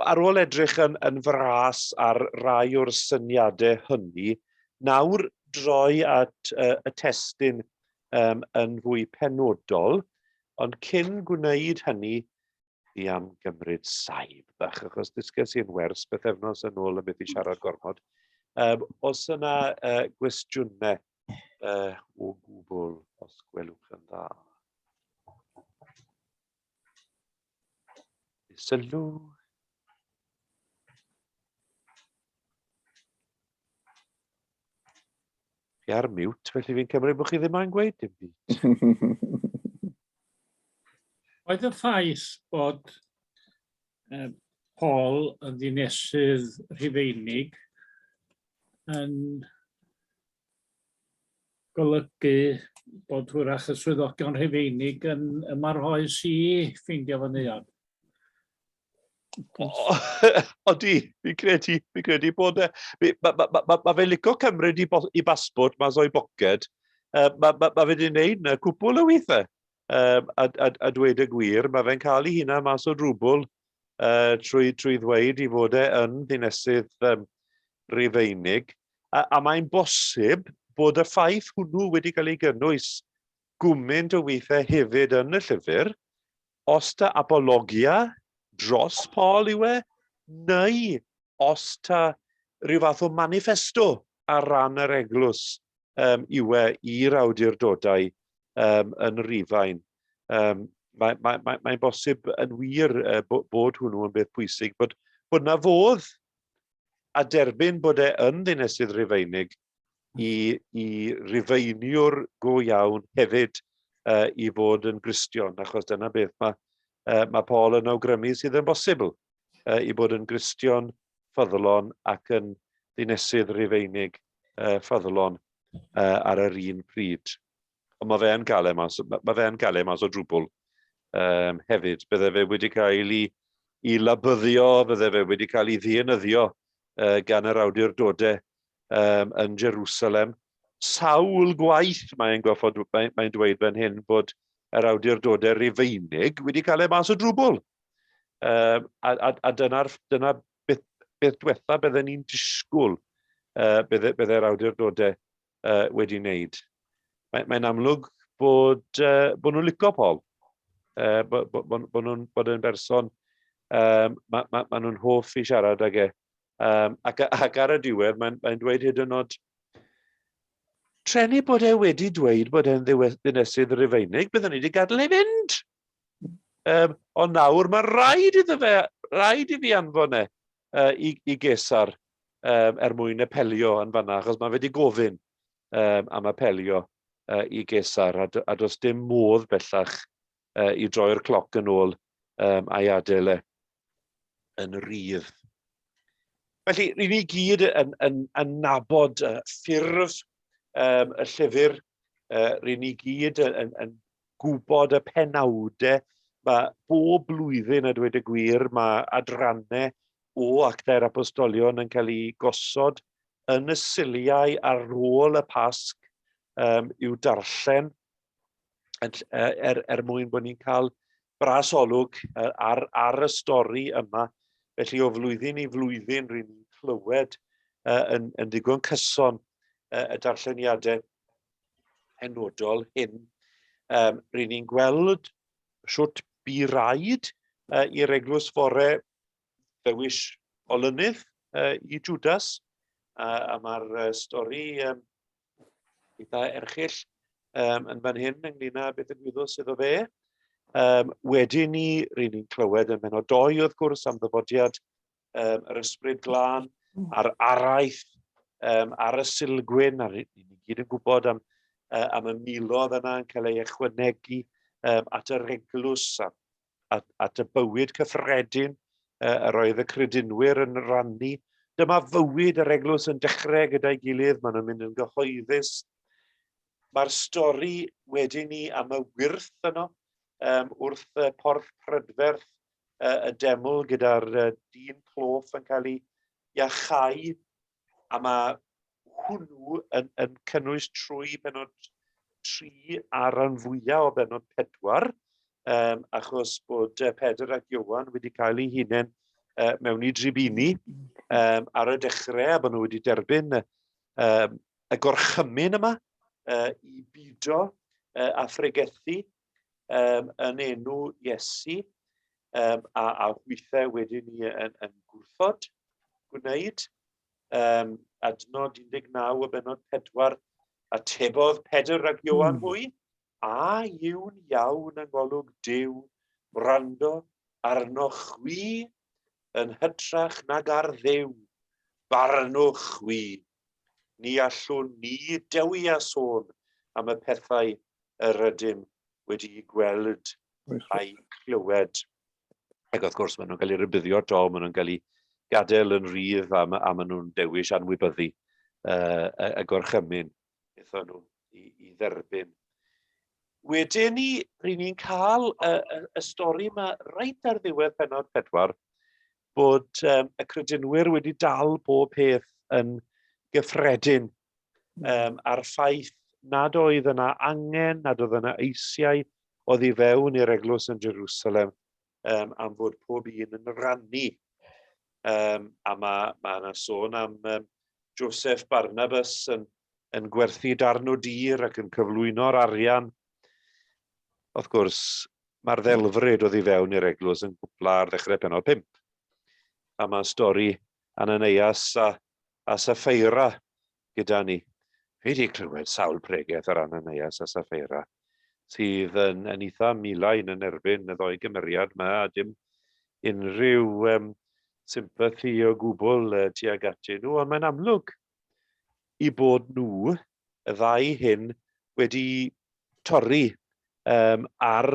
ar ôl edrych yn fras ar rai o'r syniadau hynny, nawr droi at y testun yn fwy penodol, ond cyn gwneud hynny, fi am gymryd saib bach, achos dysges i'n wers bythefnos yn ôl y beth I siarad gormod. Os yna gwestiynau o gwbl, os gwelwch yn dda. Sylw. Fi ar mute, felly fi'n cymryd bod chi ddim a'n gweud dim byd. Oedd y ffaith bod Paul yn ddinesydd Rhufeinig yn golygu bod hwyrach y swyddogion Rhufeinig yn ymarhoes I ffeindio fynyad. Odi, fi'n credu bod mae fe'n licio cymryd I basbort mas o'i boced. Mae fe wedi gwneud yna cwbl o weithiau. A dweud y gwir, mae fe'n cael I hynna mas o drwbl trwy ddweud I fod yn ddinesydd Rhufeinig. A mae'n bosib bod y ffaith hwnnw wedi cael ei gynnwys gwmynt o weithiau hefyd yn y llyfr, os ta apologia dros Paul yw neu os ta rhyw fath o manifesto ar ran yr eglwys yw I'r awdurdodau yn Rhufain. Mae'n bosib yn wir bod hwnnw yn beth pwysig, bod na fodd a derbyn bod yn ddinesydd Rhufeinig I Rhufeiniwr go iawn hefyd I fod yn Gristion, achos dyna beth mae Paul yn awgrymu sydd yn bosibl I bod yn Gristion ffyddlon ac yn ddinesydd Rhufeinig ffyddlon ar yr un pryd. Ond mae fe'n gael mas o drwbl hefyd. Bydde fe wedi cael I labyddio, bydde fe wedi cael I ddienyddio gan yr awdurdodau yn Jerusalem. Sawl gwaith mae'n dweud fan hyn bod yr awdurdodau Rhufeinig wedi cael mas o drwbl. A dyna beth diwetha bydden ni'n disgwyl bydde'r awdurdodau wedi wneud. Mae'n amlwg bod nhw'n licio Paul. Bod yn berson, ma nhw'n hoff I siarad ag ac ar y diwedd, mae'n dweud hyd yn oed, trenu bod wedi dweud bod e'n ddinesydd Rhufeinig, byddwn ni wedi gadael ei fynd. Ond nawr mae rhaid I fi anfon I Gesar mwyn apelio yn fanna, achos mae wedi gofyn am apelio I Gesar, a does dim modd bellach I droi'r cloc yn ôl a'i adael yn rydd. Felly, rydyn ni gyd yn nabod ffurf y llyfr, rydyn ni gyd yn gwybod y penawdau. Mae bob blwyddyn a dweud y gwir, mae adrannau o Actau'r Apostolion yn cael ei gosod yn y siliau ar ôl y Pasg i'w darllen mwyn bod ni'n cael brasolwg ar y stori yma. Felly o flwyddyn I flwyddyn rydyn ni'n clywed yn digon cyson y darlleniadau penodol hyn. Rydyn ni'n gweld siwt bu raid i'r eglwys fore ddewis olynydd I Judas. A mae'r stori eitha erchyll yn fan hyn ynglyn â beth yn gwyddol sydd o fe. Wedyn ni, rydyn ni'n clywed yn Bennod 2 wrth gwrs am ddyfodiad yr ysbryd glân, a'r araith, ar y Silgwyn, a rydyn ni gyd yn gwybod am y milodd yna yn cael ei ychwanegu at yr eglwys, at y bywyd cyffredin yr oedd y credinwyr yn rannu. Dyma fywyd yr eglwys yn dechrau gyda'i gilydd, maen nhw'n mynd yn gyhoeddus. Mae'r stori wedyn ni am y wyrth yno, wrth y porth prydferth y deml gyda'r dyn cloff yn cael ei iachau, a mae hwnnw yn cynnwys trwy benod 3 a rhan fwyaf o benod 4, achos bod Pedr ac Iowan wedi cael eu hunain mewn i dribini ar y dechrau, a bod nhw wedi derbyn y gorchymyn yma i bido a phregethu yn enw Iesu, a weithiau wedyn ni yn gwrthod gwneud. Adnod 19 o benod 4, atebodd Pedr ac Iowan hwy, a yw'n iawn yng ngolwg Duw, wrando arnoch chwi yn hytrach nag ar Dduw, barnwch chwi. Ni allwn ni dewi a sôn am y pethau yr ydym wedi gweld a'i clywed. Ac wrth gwrs, maen nhw'n cael ei rybuddio to, maen nhw'n cael ei gadael yn rhydd a maen nhw'n dewis anwybyddu y gorchymyn eithon nhw i dderbyn. Wedyn ni, rydyn ni'n cael y stori yma reit ar ddiwedd penod 4, bod y credinwyr wedi dal bob peth yn gyffredin a'r ffaith nad oedd yna angen, nad oedd yna eisiau oedd i fewn i'r eglwys yn Jerusalem am fod pob un yn rannu. A mae yna sôn am Joseph Barnabas yn gwerthu darn o dir ac yn cyflwyno'r arian. Wrth gwrs, mae'r ddelfryd oedd i fewn i'r eglwys yn gwpla ar ddechrau penod 5. A mae stori Ananias a Saffeira gyda ni. Fi wedi clywed sawl pregaeth ar Ananias a Saffeira, sydd yn eitha milain yn erbyn y ddoi gymeriad yma, a dim unrhyw sympathi o gwbl tuag atyn nhw, ond mae'n amlwg i bod nhw, y ddau hyn, wedi torri ar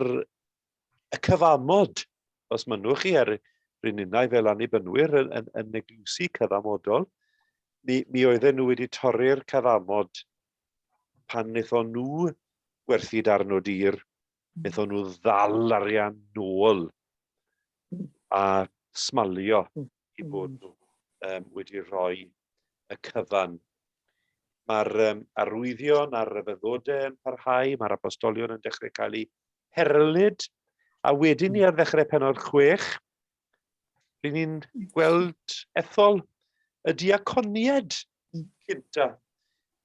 y cyfamod, os mynwch chi ar rhyninau fel annibynwyr yn eglwysu cyfamodol, mi oedden nhw wedi torri'r cyfamod pan wnaethon nhw gwerthu darn o dir, wnaethon nhw ddal arian nôl a smalio i bod nhw wedi rhoi y cyfan. Mae'r arwyddion a'r rhyfeddodau yn parhau, mae'r apostolion yn dechrau cael eu herlyd, a wedyn ni ar ddechrau penod 6, rydyn ni'n gweld ethol y diaconied cynta.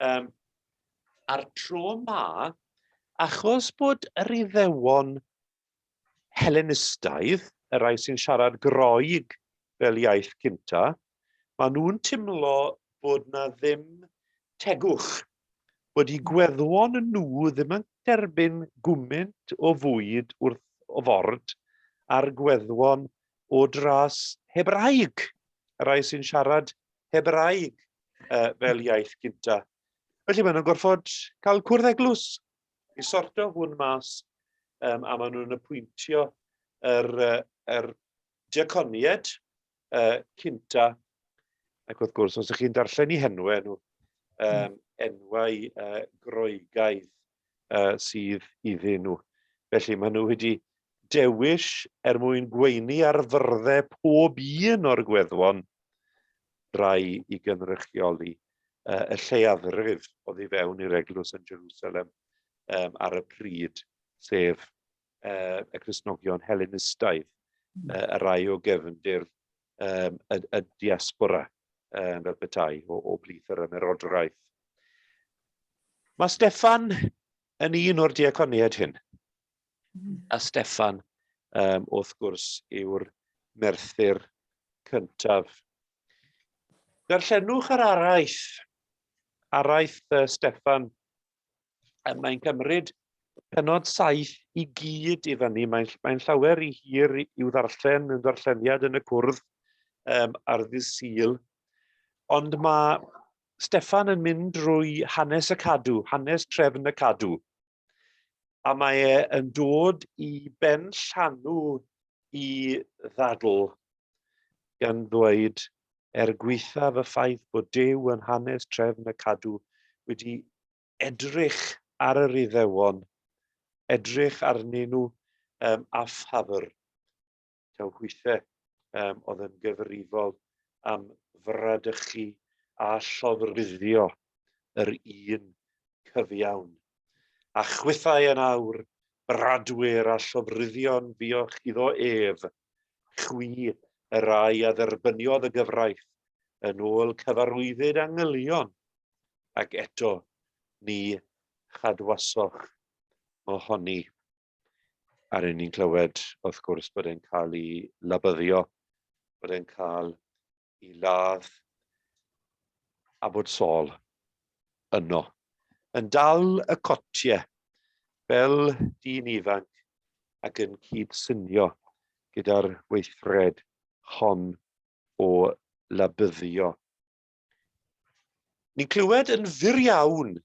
A'r tro yma, achos bod yr Iddewon Helenistaidd, y rai sy'n siarad Groeg fel iaith cynta, maen nhw'n teimlo bod na ddim tegwch, bod eu gweddwon nhw ddim yn derbyn gwmynt o fwyd wrth o ford ar gweddwon o dras Hebraeg, y rai sy'n siarad Hebraeg fel iaith cynta. Felly maen nhw'n gorfod cael cwrdd eglwys i sorto hwn mas, a maen nhw'n apwyntio yr diaconied cynta. Ac wrth gwrs, os ydych chi'n darllen eu henwau nhw, enwau Groegaidd sydd iddyn nhw. Felly maen nhw wedi dewis mwyn gweini ar fyrddau pob un o'r gweddwon rai i gynrychioli y lleiafrif oedd i fewn i'r eglwys yn Jerusalem ar y pryd, sef y Cristnogion Helenistaidd, y rai o gefndir y diaspora fel petai o blith yr ymerodraeth. Mae Steffan yn un o'r diaconied hyn. A Steffan, wrth gwrs, yw'r merthyr cyntaf. Darllenwch yr araith. Araith Steffan. Mae'n cymryd penod 7 i gyd i fyny. Mae'n llawer i hir i'w ddarllen yn darlleniad yn y cwrdd ar ddydd Sul. Ond mae Steffan yn mynd drwy hanes y cadw, hanes trefn y cadw. A mae yn dod i ben llanw i ddadl gan ddweud gweithaf y ffaith bod Duw yn hanes trefn y cadw wedi edrych ar yr Iddewon, edrych arnyn nhw a ffafr. Taw weithiau oedd yn gyfrifol am fradychu a llofruddio yr un cyfiawn. A chwythau yn awr, bradwyr a llofruddion fioch iddo ef, chwi y rai a dderbyniodd y gyfraith yn ôl cyfarwyddyd angylion, ac eto ni chadwasoch ohoni. A'r un ni'n clywed, wrth gwrs, bod e'n cael ei labyddio, bod e'n cael ei ladd, a bod Saul yno, yn dal y cotiau fel dyn ifanc ac yn cyd-synio gyda'r weithred hon o labyddio. Ni'n clywed yn fyr iawn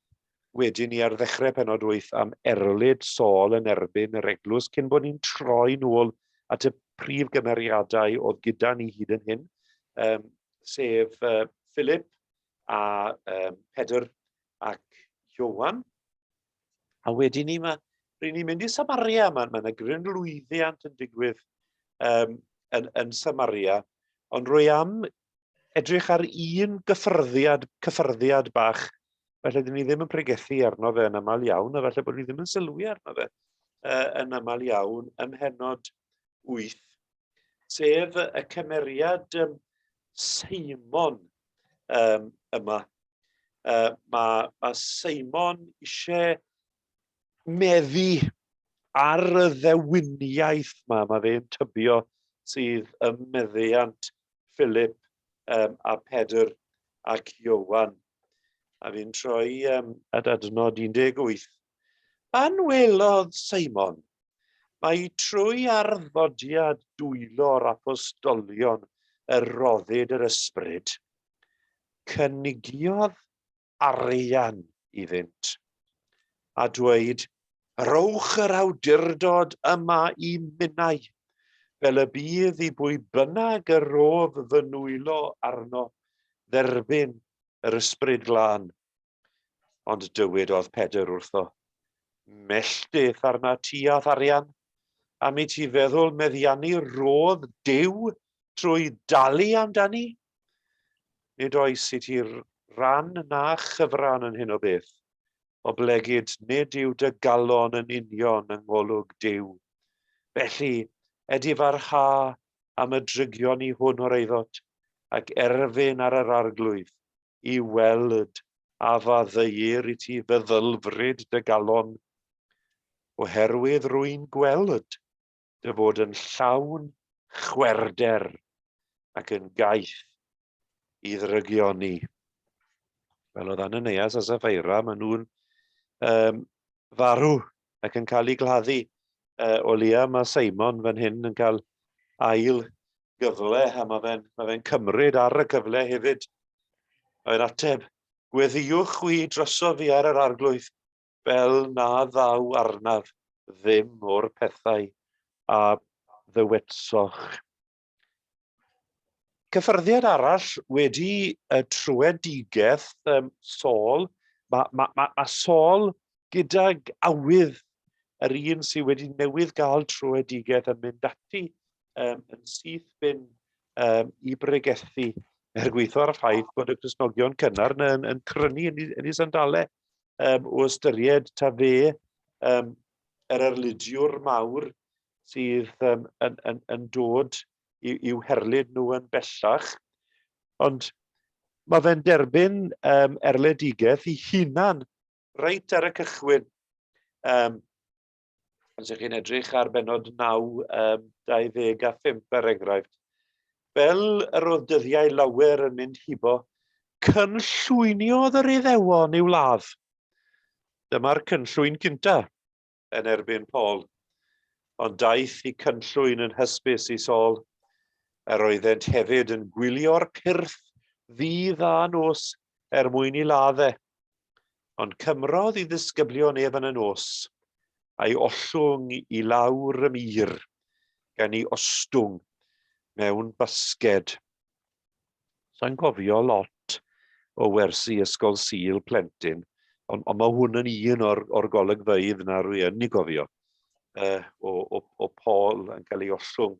wedyn ni ar ddechrau pennod 8 am erlyd Saul yn erbyn yr eglwys cyn bod ni'n troi nôl at y prif gymeriadau oedd gyda ni hyd yn hyn, sef Philip a Pedr ac Iowan. A wedyn ni, rydyn ni'n mynd i Samaria, mae yna grynlwyddiant yn digwydd yn Samaria, ond rwy am edrych ar un cyffyrddiad bach. Felly, dyn ni ddim yn pregethu arno fe yn aml iawn, a felly bod ni ddim yn sylwi arno fe yn aml iawn ym mhennod 8, sef y cymeriad Seimon yma. Mae Seimon eisiau meddu ar y ddewiniaeth mae fe'n tybio sydd ym meddiant Philip a Pedr ac Iowan. A fi'n troi at adnod 18. Pan welodd Seimon, mae trwy arddodiad dwylo'r apostolion y roddid yr ysbryd, cynigiodd arian iddynt, a dweud, rowch yr awdurdod yma i minnau, fel y bydd i bwy bynnag y rodd fy nwylo arno, dderbyn yr ysbryd glân. Ond dywedodd Pedr wrtho, melltith arna ti ath arian, a mi ti feddwl meddiannu rodd Duw trwy dalu amdani? Nid oes i ti ran na chyfran yn hyn o beth, o blegyd nid yw dy galon yn union yng ngolwg Duw. Felly, edifarha am y drygion i hwn o'r eiddo, ac erfyn ar yr arglwydd, i weld a faddeuir i ti feddylfryd dy galon, oherwydd rwy'n gweld dy fod yn llawn chwerder ac yn gaeth i ddrygioni. Fel oedd Ananias a Saffeira, maen nhw'n farw ac yn cael eu gladdu. O leia mae Seimon fan hyn yn cael ail gyfle, a mae fe'n cymryd ar y cyfle hefyd. Mae'n ateb, gweddiwch wi droso fi ar yr arglwydd, fel na ddaw arnaf ddim o'r pethau a ddywetsoch. Cyffyrddiad arall wedi trwedigaeth Saul. Mae Saul gydag awydd yr un sydd wedi newydd gael trwedigaeth yn mynd ati yn syth bin i bregethu gweithio ar y ffaith bod y Cristnogion cynnar yn crynu yn ei sandalau o ystyried ta fe yr arludiwr mawr sydd yn dod i'w herlyd nhw yn bellach. Ond mae fe'n derbyn erledigaeth ei hunan reit ar y cychwyn. Os ych chi'n edrych ar bennod 9, 25 er enghraifft. Fel yr oedd dyddiau lawer yn mynd hibo, cynllwyniodd yr Iddewon i'w ladd. Dyma'r cynllwyn cynta yn erbyn Paul. Ond daeth i cynllwyn yn hysbys i Saul, yr oeddent hefyd yn gwylio'r cyrff ddydd a nos mwyn i laddau. Ond cymrodd i ddisgyblion ef yn y nos, a'i ollwng i lawr y mur, gan ei ostwng mewn basged. Sa'n cofio lot o wersi ysgol Sul plentyn, ond mae hwn yn un o'r golygfeydd na rwy yn ei gofio, o Paul yn cael ei ollwng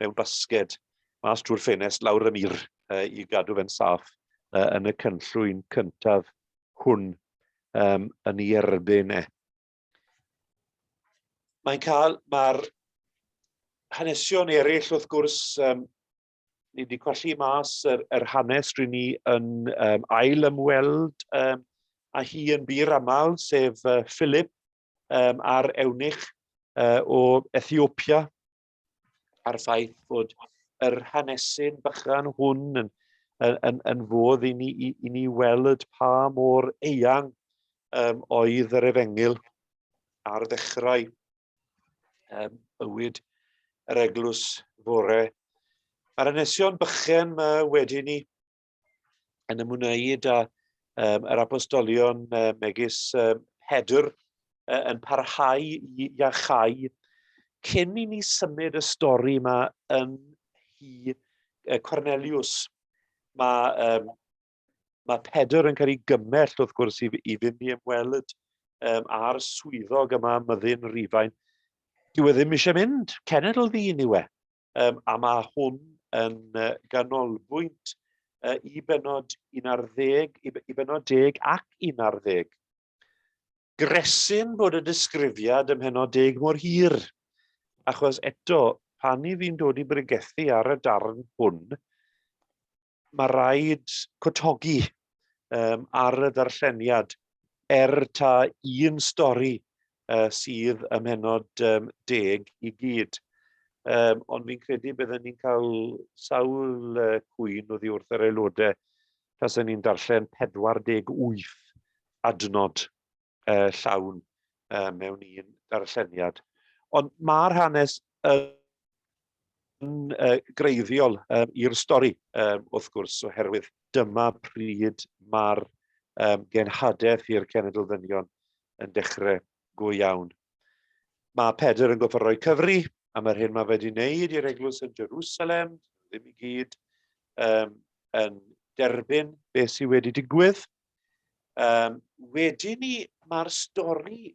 mewn basged, mas drwy'r ffenest lawr y mur i gadw fe'n saff. yn y cynllwyn cyntaf hwn yn ei erbyn e. Mae'r hanesion eraill wrth gwrs, ni wedi colli mas yr hanes rydyn ni yn ail ymweld a hi yn bir aml, sef Philip a'r ewnich o Ethiopia, a'r ffaith fod yr hanesyn bychan hwn yn fodd i ni weld pa mor eang oedd yr Efengyl ar ddechrau bywyd yr eglwys fore. Mae'r hanesion bychan wedi ni yn ymwneud â yr apostolion megis Pedr yn parhau i iachau cyn i ni symud y stori yma yn hi Cornelius. Mae Pedr yn cael ei gymell wrth gwrs i fynd i ymweld a'r swyddog yma myddin Rhufain. Dyw e ddim eisiau mynd, cenedl ddyn yw e. A mae hwn yn ganolbwynt i benod 11, i benod 10 ac 11. Gresyn bod y disgrifiad ym mhenod 10 mor hir. Achos eto, pan i fi'n dod i bregethu ar y darn hwn, mae rhaid cwtogi ar y darlleniad ta un stori sydd ym mhenod 10 i gyd. Ond fi'n credu byddwn ni'n cael sawl cwyn oddi wrth yr aelodau taswn ni'n darllen 48 adnod llawn mewn un darlleniad. Ond mae'r hanes yn greiddiol i'r stori, wrth gwrs, oherwydd dyma pryd mae'r genhadaeth i'r cenedl ddynion yn dechrau go iawn. Mae Pedr yn goffer roi cyfri am yr hyn mae wedi wneud i'r eglwys yn Jerusalem, ddim i gyd yn derbyn beth sydd wedi digwydd. Wedyn ni, mae'r stori,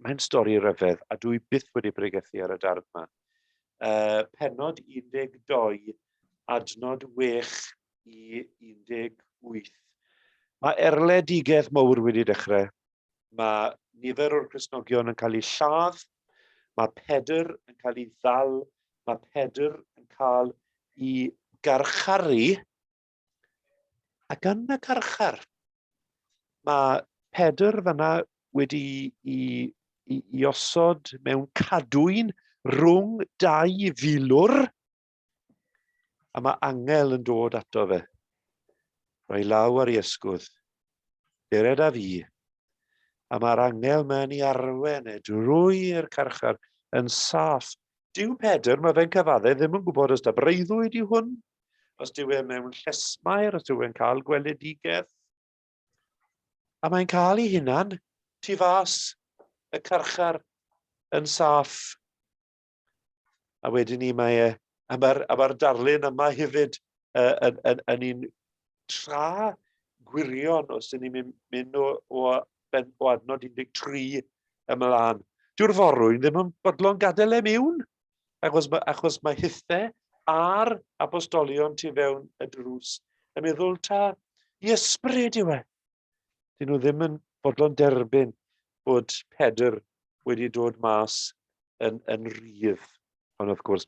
mae'n stori ryfedd, a dwi byth wedi bregethu ar y darn yma. Pennod 12, adnod 6 i 18. Mae erledigaeth mawr wedi dechrau. Mae nifer o'r Cristnogion yn cael ei lladd. Mae Pedr yn cael ei ddal. Mae Pedr yn cael ei garcharu. Ac yn y carchar, mae Pedr fyna wedi i osod mewn cadwyn rhwng 2 filwr, a mae angel yn dod ato fe. Rhoi law ar ei ysgwdd, dered â fi, a mae'r angel mewn i arwen drwy'r carchar yn saff. Dyw Pedr, mae fe'n cyfadde, ddim yn gwybod os da breuddwyd i hwn, os dyw e mewn llesmair, os dyw e'n cael gweledigaeth. A mae'n cael ei hunan tu fas y carchar yn saff. A wedyn ni mae mae'r darlun yma hefyd yn un tra gwirion os ydyn ni'n mynd o adnod 13 ymlaen. Dyw'r forwyn ddim yn bodlon gadael e mewn, achos mae hithau a'r apostolion tu fewn y drws yn meddwl ta i ysbryd yw e. Dyn nhw ddim yn bodlon derbyn bod Pedr wedi dod mas yn rydd. Ond wrth gwrs,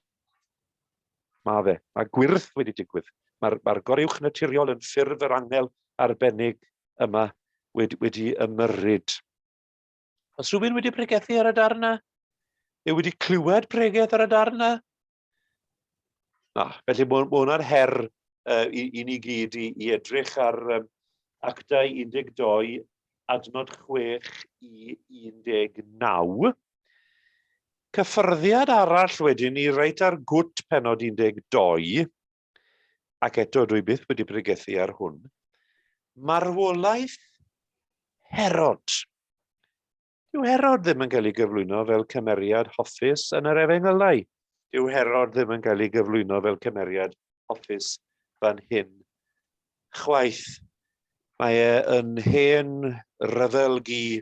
mae gwirth wedi digwydd. Mae'r goruwch naturiol yn ffurf yr angel arbennig yma wedi ymyrryd. Os rhywun wedi pregethu ar y darna? Yw wedi clywed pregeth ar y darna? Felly mae hwnna'n her i ni gyd i edrych ar Actau 12, adnod 6 i 19. Cyffyrddiad arall wedyn ni reit ar gwt pennod 12, ac eto dwi byth wedi pregethu ar hwn, marwolaeth Herod. Dyw Herod ddim yn cael ei gyflwyno fel cymeriad hoffus yn yr Efengylau. Dyw Herod ddim yn cael ei gyflwyno fel cymeriad hoffus fan hyn. Chwaith, mae yn hen ryfelgi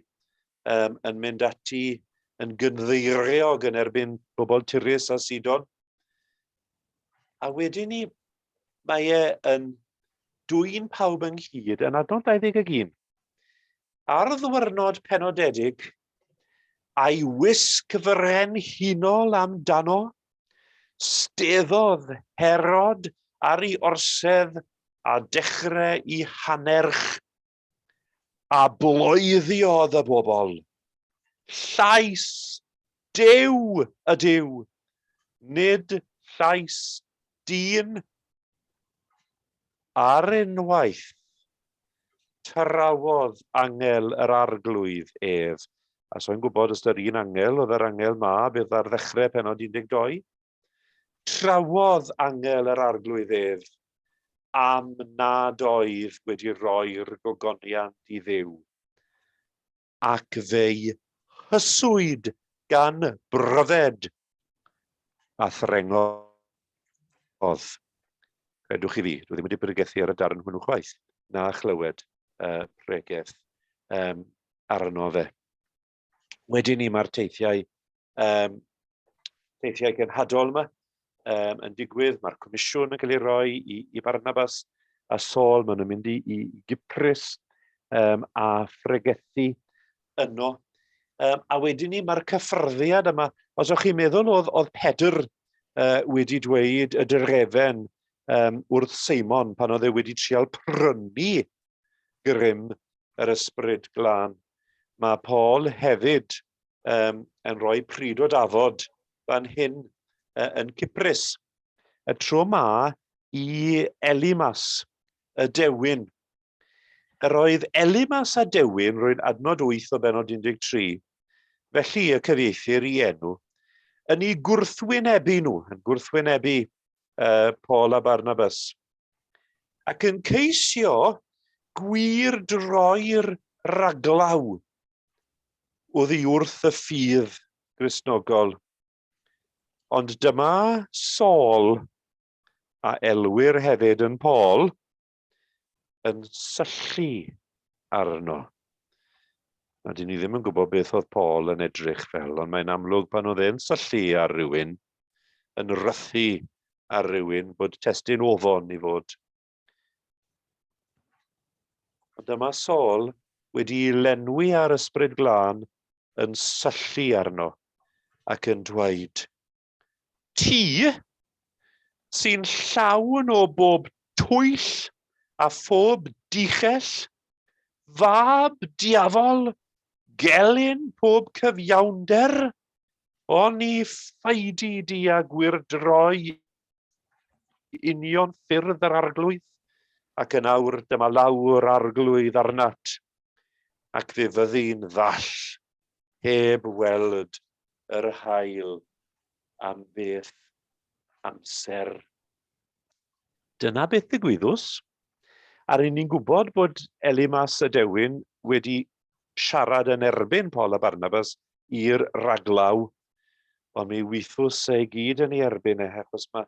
yn mynd ati yn gynddeiriog yn erbyn bobl Tyrus a Sidon. A wedyn ni, mae yn dwy'n pawb ynghyd yn adnod 21. Ar ddwyrnod penodedig, a'i wisg frenhinol amdano, steddodd Herod ar ei orsedd a dechrau i hanerch a bloeddiodd y bobl. Llais Duw ydyw, nid llais dyn. Ar unwaith, trawodd angel yr arglwydd ef. A so'n gwybod os ydy'r un angel, oedd yr angel mab bydd ar ddechrau pennod 12. Trawodd angel yr arglwydd ef am nad oedd wedi rhoi'r gogoniant i Dduw. Ac fe'i hyswyd gan bryfed a threngodd. Credwch i fi, dwi ddim wedi bregethu ar y darn hwnnw chwaith, na chlywed pregeth arno fe. Wedyn ni mae'r teithiau genhadol yma yn digwydd, mae'r comisiwn yn cael ei roi i Barnabas a Saul, maen nhw'n mynd i Gyprus a phregethu yno. A wedyn ni mae'r cyffyrddiad yma, os o'ch chi'n meddwl oedd Pedr wedi dweud y drefn wrth Seimon pan oedd e wedi trial prynu grym yr ysbryd glân. Mae Paul hefyd yn rhoi pryd o dafod fan hyn yn Cyprus. Y tro ma i Elimas y Dewin. Yr oedd Elimas a Dewin, rwy'n adnod 8 o bennod 13, felly y cyfieithir i enw, yn ei gwrthwynebu nhw, yn gwrthwynebu Paul a Barnabas. Ac yn ceisio gwir droi'r raglaw oddi wrth y ffydd Gristnogol. Ond dyma Saul a elwyr hefyd yn Paul yn syllu arno. A dyn ni ddim yn gwybod beth oedd Paul yn edrych fel, ond mae'n amlwg pan oedd e'n syllu ar rywun, yn rythu ar rywun, bod testun ofon i fod. Dyma Saul wedi lenwi ar ysbryd glân yn syllu arno ac yn dweud, ti sy'n llawn o bob twyll a phob dichell, fab diafol, gelyn pob cyfiawnder, o'n i ffeidi di a gwirdroi union ffyrdd yr arglwydd, ac yn awr dyma lawr arglwydd arnat, ac fe fyddi'n ddall, heb weld yr hael am beth amser. Dyna beth ddigwyddws. A rydyn ni'n gwybod bod Elimas y Dewin wedi siarad yn erbyn Paul a Barnabas i'r raglaw, ond mi weithws e gyd yn ei erbyn e, achos mae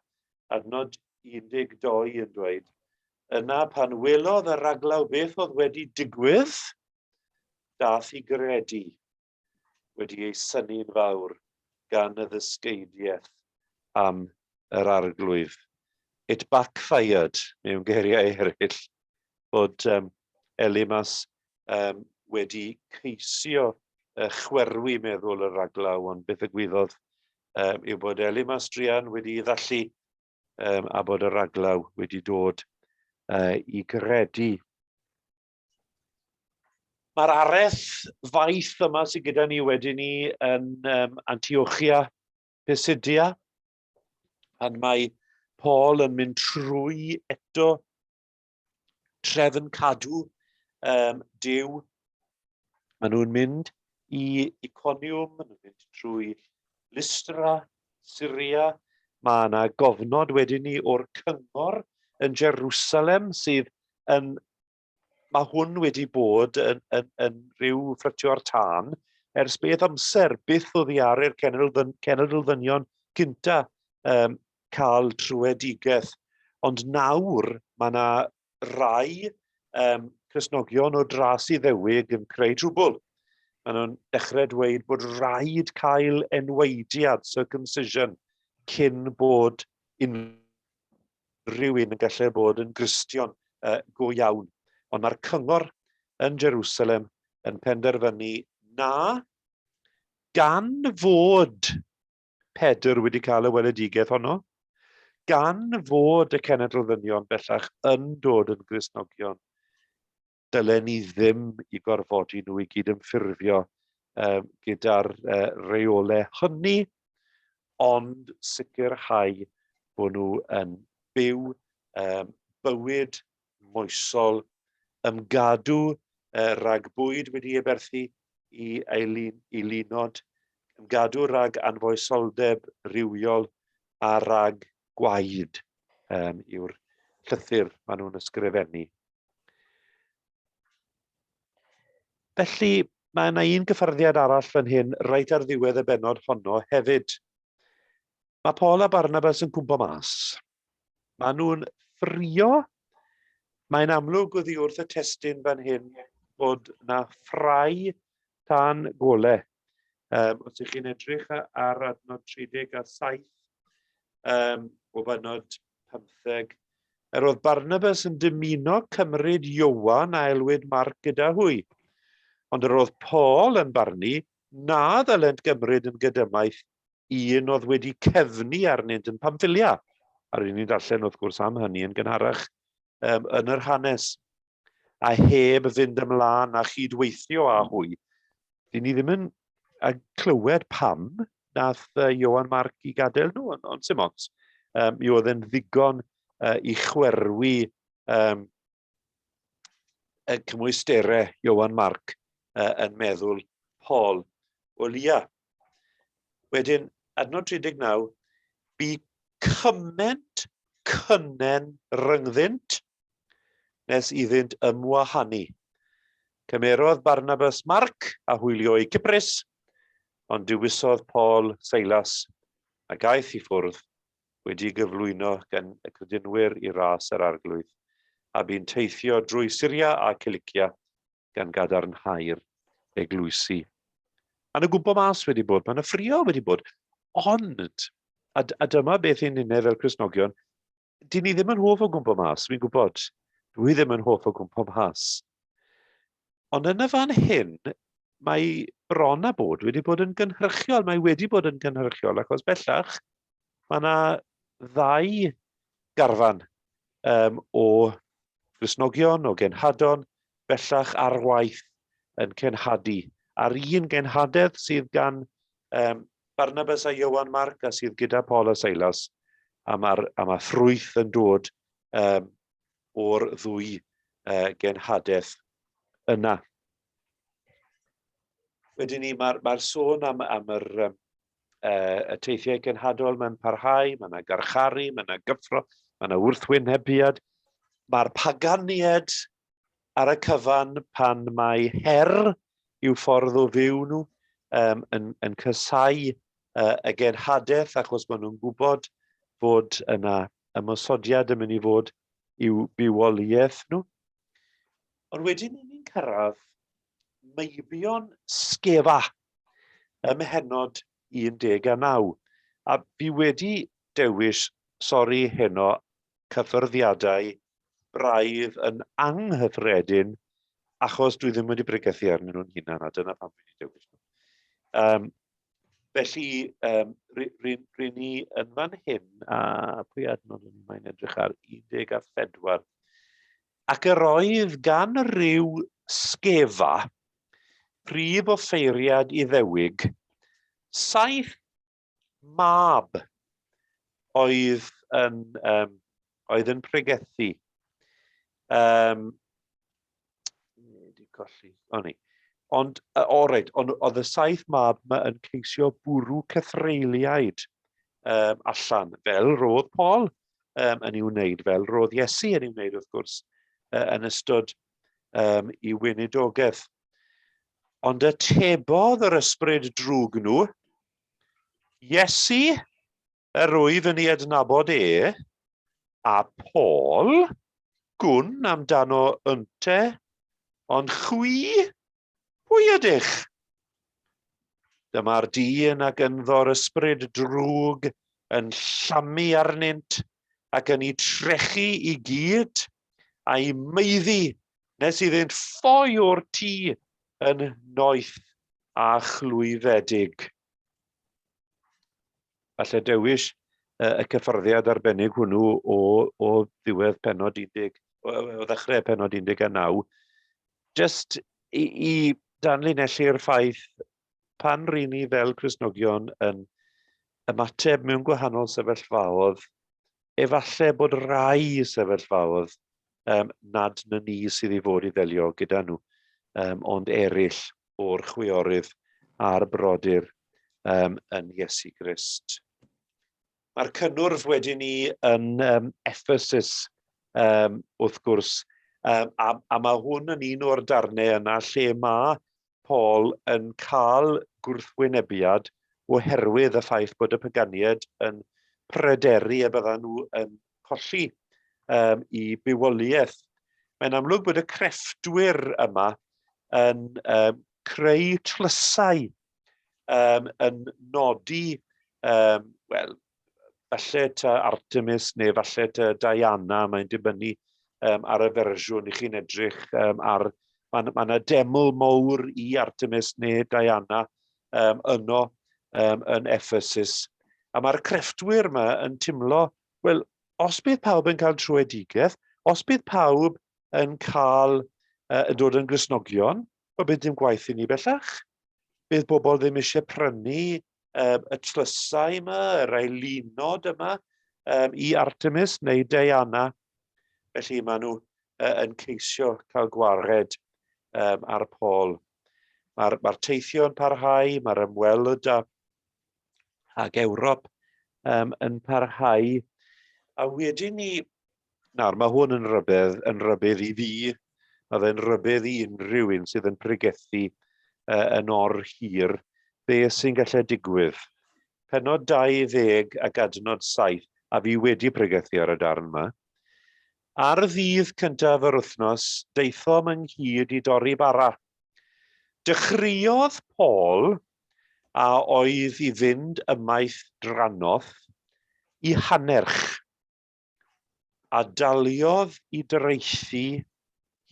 adnod 12 yn dweud, yna pan welodd y raglaw beth oedd wedi digwydd, dath i gredu wedi ei synnu'n fawr gan y ddysgeidiaeth am yr arglwydd. It backfired, mewn geiriau eraill, bod Elimas wedi ceisio chwerwi meddwl y raglaw, ond beth ddigwyddodd yw bod Elimas druan wedi ddallu a bod y raglaw wedi dod i gredu. Mae'r areth faith yma sydd gyda ni wedyn ni yn Antiochia Pisidia, pan mae Paul yn mynd trwy eto trefn cadw Duw. Maen nhw'n mynd i Iconiwm, maen nhw'n mynd trwy Lystra, Syria. Mae yna gofnod wedyn ni o'r cyngor yn Jerusalem sydd yn, mae hwn wedi bod yn rhyw ffrytio ar tân ers beth amser, byth oddi ar i'r cenedl ddynion cynta cael trwedigaeth. Ond nawr mae yna rai Cristnogion o dras i ddewig yn creu trwbl. Maen nhw'n dechrau dweud bod rhaid cael enweidiad, circumcision, cyn bod unrhyw un yn gallu bod yn Gristion go iawn. Ond mae'r cyngor yn Jerusalem yn penderfynu na, gan fod Pedr wedi cael y weledigaeth honno, gan fod y cenedl ddynion bellach yn dod yn Gristnogion, dylen ni ddim i gorfodi nhw i gyd ymffurfio gyda'r reolau hynny, ond sicrhau bod nhw yn byw bywyd moesol, ymgadw rhag bwyd wedi ei berthu i lunod, ymgadw rhag anfoesoldeb rywiol a rhag gwaed yw'r llythyr maen nhw'n ysgrifennu. Felly, mae yna un gyffyrddiad arall fan hyn, reit ar ddiwedd y bennod honno hefyd. Mae Paul a Barnabas yn cwmpo mas. Maen nhw'n ffrio. Mae'n amlwg oddi wrth y testun fan hyn bod yna ffrau tan golau. Os ych chi'n edrych ar adnod 37 o bennod 15, roedd Barnabas yn dymuno cymryd Iowan a elwyd Marc gyda hwy. Ond yr oedd Paul yn barnu na ddylent gymryd yn gydymaith un oedd wedi cefnu arnynt yn Pamffilia. A rydyn ni'n darllen wrth gwrs am hynny yn gynharach yn yr hanes. A heb fynd ymlaen a chydweithio â hwy. Dyn ni ddim yn clywed pam nath Iowan Marc i gadael nhw, ond sim ots. Mi oedd yn ddigon i chwerwi y cymwysterau Iowan Marc yn meddwl Paul o Lia. Wedyn, adnod 39, bu cyment cynnen ryngddynt nes iddynt ymwahanu. Cymerodd Barnabas Marc a hwylio i Cyprus, ond dywysodd Paul Silas a gaeth i ffwrdd wedi gyflwyno gan y credinwyr i ras yr arglwydd, a bu'n teithio drwy Syria a Cilicia gan gadarnhau'r eglwysi. Ma'n y gwmpo mas wedi bod, ma'n y ffrio wedi bod, ond, a dyma beth i'n unig fel Cristnogion, dyn ni ddim yn hoff o gwmpo mas, fi'n gwybod, dwi ddim yn hoff o gwmpo mas. Ond yn y fan hyn, mae bron a bod wedi bod yn gynhyrchiol, mae wedi bod yn gynhyrchiol, achos bellach, mae yna 2 garfan o Gristnogion, o genhadon, bellach ar waith yn cenhadu. A'r un genhadedd sydd gan Barnabas a Iowan Marc a sydd gyda Paul a Silas, a mae ffrwyth yn dod o'r 2 genhadaeth yna. Wedyn ni, mae'r sôn am y teithiau genhadol mae'n parhau, mae yna garcharu, mae yna gyffro, mae yna wrthwynebiad. Mae'r paganiad ar y cyfan pan mae her i'w ffordd o fyw nhw yn cysau y genhadaeth achos maen nhw'n gwybod fod yna ymosodiad yn mynd i fod i'w bywoliaeth nhw. Ond wedyn ni'n cyrraedd meibion sgefa ym Mhennod 19. A fi wedi dewis, sori heno, cyffyrddiadau braidd yn anghyffredin achos dwi ddim wedi bregethu arnyn nhw'n hunan, a dyna pam wedi dewis nhw. Felly, rydyn ni yn fan hyn, a pwy adnod yn mae'n edrych ar 14. Ac yr oedd gan ryw sgefa, prif offeiriad Iddewig, 7 mab oedd yn pregethu. Ond oedd y 7 mab yma yn ceisio bwrw cythreiliaid allan, fel roedd Paul yn ei wneud, fel roedd Iesu yn ei wneud, wrth gwrs, yn ystod i weinidogaeth. Ond atebodd yr ysbryd drwg nhw, Iesu yr wyf yn ei adnabod a Paul, gwn amdano ynte, ond chwi, pwy ydych? Dyma'r dyn ac ynddo'r ysbryd drwg yn llamu arnynt ac yn ei trechu i gyd a'i meiddi nes iddynt ffoi o'r tŷ yn noeth a chlwyfedig. Falle dewis y cyffyrddiad arbennig hwnnw o ddiwedd penod 11, o ddechrau penod 19, just i danlinellu'r ffaith pan rydyn ni fel Cristnogion yn ymateb mewn gwahanol sefyllfaoedd, efallai bod rai sefyllfaoedd nad na ni sydd i fod i ddelio gyda nhw, ond eraill o'r chwiorydd a'r brodyr yn Iesu Grist. Mae'r cynnwrf wedi ni yn Ephesus, wrth gwrs, a mae hwn yn un o'r darnau yna lle mae Paul yn cael gwrthwynebiad oherwydd y ffaith bod y Paganiaid yn pryderu a byddan nhw yn colli i bywoliaeth. Mae'n amlwg bod y crefftwyr yma yn creu tlysau, yn nodi, wel, falle ta Artemis neu falle ta Diana, mae'n dibynnu ar y fersiwn i chi'n edrych ar. Mae yna deml mawr i Artemis neu Diana yno yn Ephesus. A mae'r crefftwyr yma yn teimlo, wel, os bydd pawb yn cael trwedigaeth, os bydd pawb yn dod yn Gristnogion, o bydd dim gwaith i ni bellach. Bydd bobl ddim eisiau prynu y tlysau yma, yr eilinod yma i Artemis neu Diana. Felly maen nhw yn ceisio cael gwared ar Paul. Mae'r teithio'n parhau, mae'r ymweld ag Ewrop yn parhau. A wedyn ni, nawr mae hwn yn rybydd i fi, mae fe'n rybydd i unrhyw un sydd yn pregethu yn or hir, be sy'n gallu digwydd. Penod 20 ac adnod 7, a fi wedi pregethu ar y darn yma. Ar ddydd cyntaf yr wythnos, daethom ynghyd i dorri bara. Dechreuodd Paul a oedd i fynd ymaith drannodd i Hannerch, a daliodd i dreithi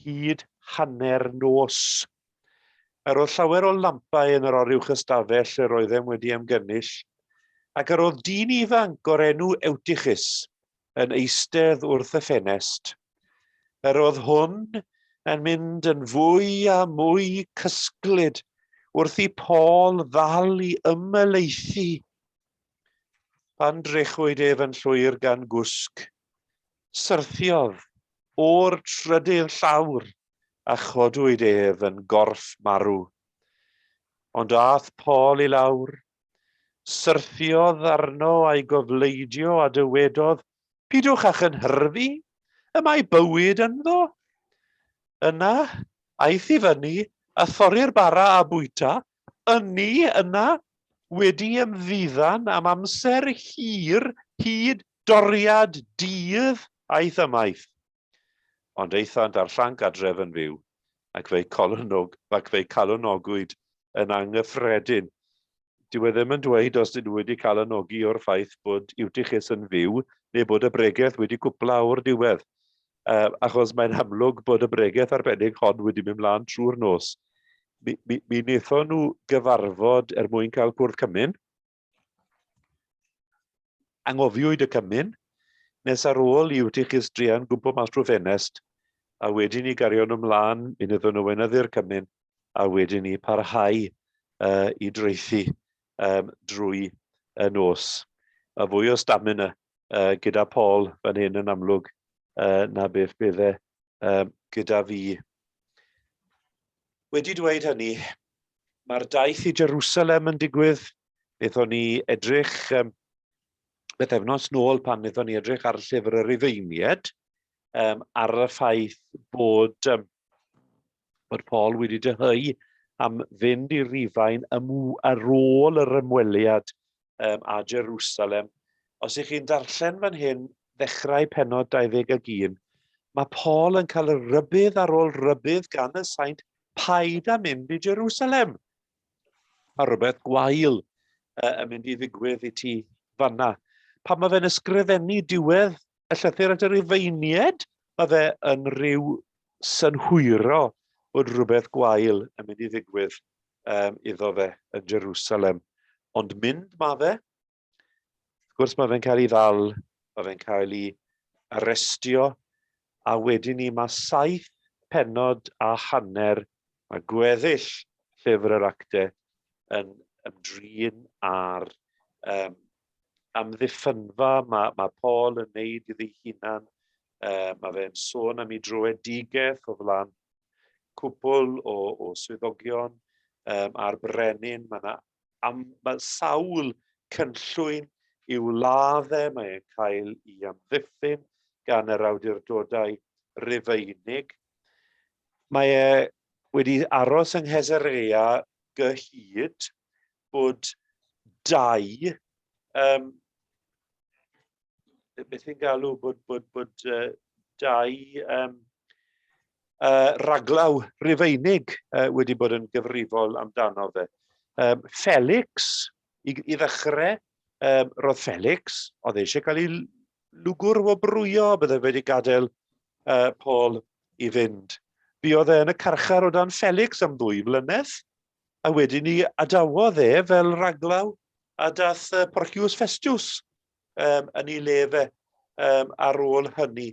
hyd hanner nos. Yr oedd llawer o lampau yn yr oriwch ystafell yr oeddem wedi ymgynnull, ac yr oedd dyn ifanc o'r enw Eutychus yn eistedd wrth y ffenest. Yr oedd hwn yn mynd yn fwy a mwy cysglyd wrth i Paul ddal i ymyleithi. Pan drechwyd ef yn llwyr gan gwsg, syrthiodd o'r trydydd llawr a chodwyd ef yn gorff marw. Ond ath Paul i lawr, syrthiodd arno a'i gofleidio a dywedodd, pidwch a'ch yn hyrfi, y mae bywyd ynddo. Yna, aeth i fyny, a thorri'r bara a bwyta, yna wedi ymddiddan am amser hir hyd doriad dydd aeth ymaith. Ond eithant ar llanc adref yn fyw, ac fe'i calonogwyd yn anghyffredin. Dyw e ddim yn dweud os dyn nhw wedi calonogi o'r ffaith bod Eutychus yn fyw, neu bod y bregaeth wedi cwpla o'r diwedd. Achos mae'n amlwg bod y bregaeth arbennig hon wedi mynd mlaen trwy'r nos. Mi wnaethon nhw gyfarfod mwyn cael cwrdd cymyn. Angofiwyd y cymyn, nes ar ôl i Eutychus drian gwmpo mas trwy ffenest, a wedyn ni garion ymlaen, mi wnaethon nhw wynyddu'r cymyn, a wedyn ni parhau i dreithi drwy y nos. A fwy o stamina gyda Paul fan hyn yn amlwg na beth bydde gyda fi. Wedi dweud hynny, mae'r daith i Jerusalem yn digwydd. Wnaethon ni edrych bythefnos nôl pan wnaethon ni edrych ar llyfr yr Efengylau ar y ffaith bod Paul wedi dyheu am fynd i Rufain ar ôl yr ymweliad a Jerusalem. Os ych chi'n darllen fan hyn, ddechrau penod 21, mae Paul yn cael y rybydd ar ôl rybydd gan y saint paid a mynd i Jerusalem. Mae rhywbeth gwael yn mynd i ddigwydd i ti fanna. Pan mae fe'n ysgrifennu diwedd y llythyr at yr Efengylau, mae fe yn rhyw synhwyro bod rhywbeth gwael yn mynd i ddigwydd iddo fe yn Jerusalem. Ond mynd mae fe. Wrth gwrs mae fe'n cael ei ddal, mae fe'n cael ei arestio, a wedyn ni mae 7 pennod a hanner, mae gweddill Llyfr yr Actau yn ymdrin ar amddiffynfa mae Paul yn neud iddi hunan. Mae fe'n sôn am ei droedigaeth o flaen cwbl o swyddogion a'r brenin. Mae sawl cynllwyn i'w laddau, mae'n cael ei amddiffyn gan yr awdurdodau Rufeinig. Mae wedi aros yng Nghesarea gyhyd bod 2 beth i'n galw bod 2 raglaw Rufeinig wedi bod yn gyfrifol amdano fe. Felix, i ddechrau, roedd Felix, oedd eisiau cael ei lwgwr o brwyo, bydde wedi gadael Paul i fynd. Buodd e yn y carchar o dan Felix am 2 blynedd, a wedyn ni adawodd e fel raglaw a dath Porcius Festus yn ei lefe ar ôl hynny.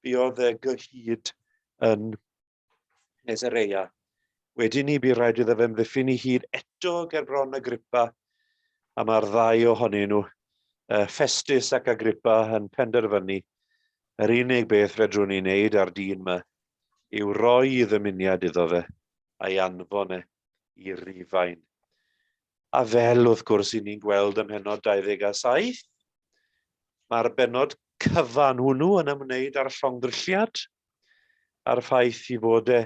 Buodd e gyhyd yn Nghesarea. Wedyn ni bu rhaid iddo fe amddiffyn ei hyd eto ger bron Agrippa, a mae'r 2 ohonyn nhw, Festus ac Agrippa, yn penderfynu yr unig beth fedrwn ni wneud ar dyn yma yw roi ei ddymuniad iddo fe a'i anfon e i Rufain. A fel wrth gwrs i ni'n gweld ym mhennod 27, mae'r bennod cyfan hwnnw yn ymwneud â'r llongddrylliad, a'r ffaith i fod e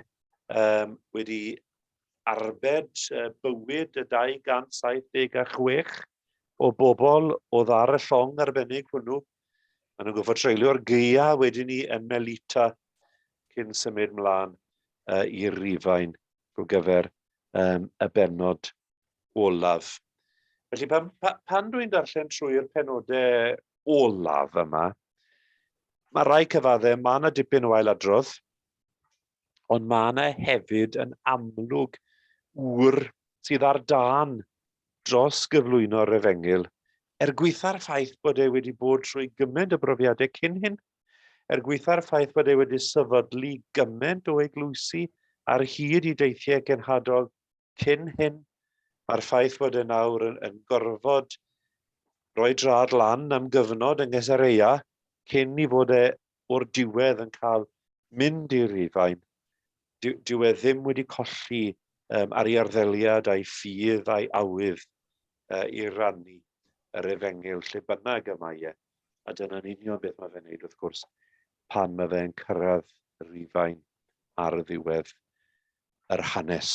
wedi arbed bywyd y 276 o bobl oedd ar y llong arbennig hwnnw. Maen nhw'n goffod treulio'r gaea wedyn ni yn Melita cyn symud mlaen i Rufain o gyfer y bennod olaf. Felly pan dwi'n darllen trwy'r penodau olaf yma, mae rai cyfaddau, mae yna dipyn o ailadrodd, ond mae yna hefyd yn amlwg sydd ar dan dros gyflwyno'r Efengyl, gweitha'r ffaith bod e wedi bod trwy gymaint o brofiadau cyn hyn, gweitha'r ffaith bod e wedi sefydlu gymaint o eglwysi ar hyd i deithiau genhadol cyn hyn, mae'r ffaith bod e nawr yn gorfod roi drad lan am gyfnod yng Nghesarea cyn i fod e o'r diwedd yn cael mynd i Rufain. Dyw e ddim wedi colli ar ei arddeliad a'i ffydd a'i awydd i rannu yr Efengyl lle bynnag yma ie. A dyna'n union beth mae fe'n neud wrth gwrs pan mae fe'n cyrraedd Rufain ar y ddiwedd yr hanes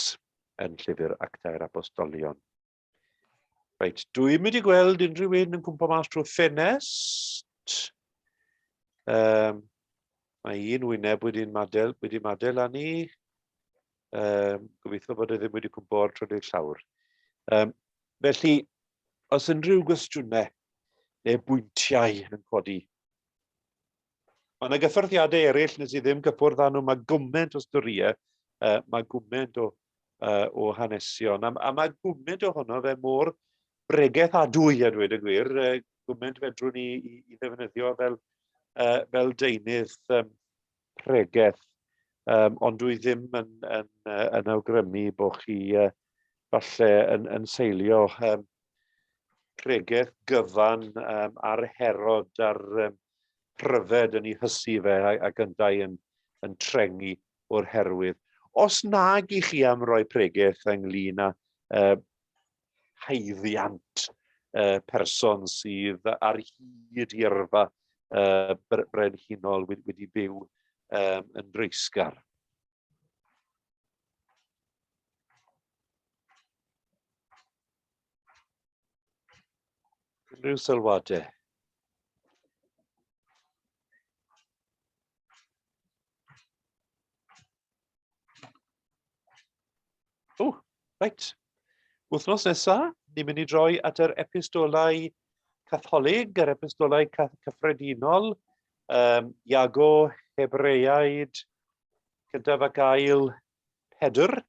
yn Llyfr Actau'r Apostolion. Reit, dwi'n mynd i gweld unrhyw un yn cwmpo mas trwy ffenest. Mae un wyneb wedi madel â ni. Gobeithio bod e ddim wedi cwmpo o'r trydydd llawr. Felly, os unrhyw gwestiynau neu bwyntiau yn codi, mae yna gyffyrddiadau eraill nes i ddim gyffwrdd â nhw, mae gwment o storiau, mae gwment o hanesion, a mae gwment ohono fe mor bregaeth a dwy a dweud y gwir, gwment fedrwn ni i ddefnyddio fel deunydd pregaeth, ond dwi ddim yn awgrymu bod chi falle yn seilio pregaeth gyfan ar Herod a'r pryfed yn ei hysu fe ac yndau yn trengu o'r herwydd. Os nag i chi am roi pregaeth ynglyn â haeddiant person sydd ar hyd i yrfa brenhinol wedi byw yn dreisgar. Unrhyw sylwadau? Reit. Wythnos nesaf, ni'n mynd i droi at yr epistolau Catholig, yr epistolau cyffredinol, Iago, Hebreaid cyntaf ac ail 4.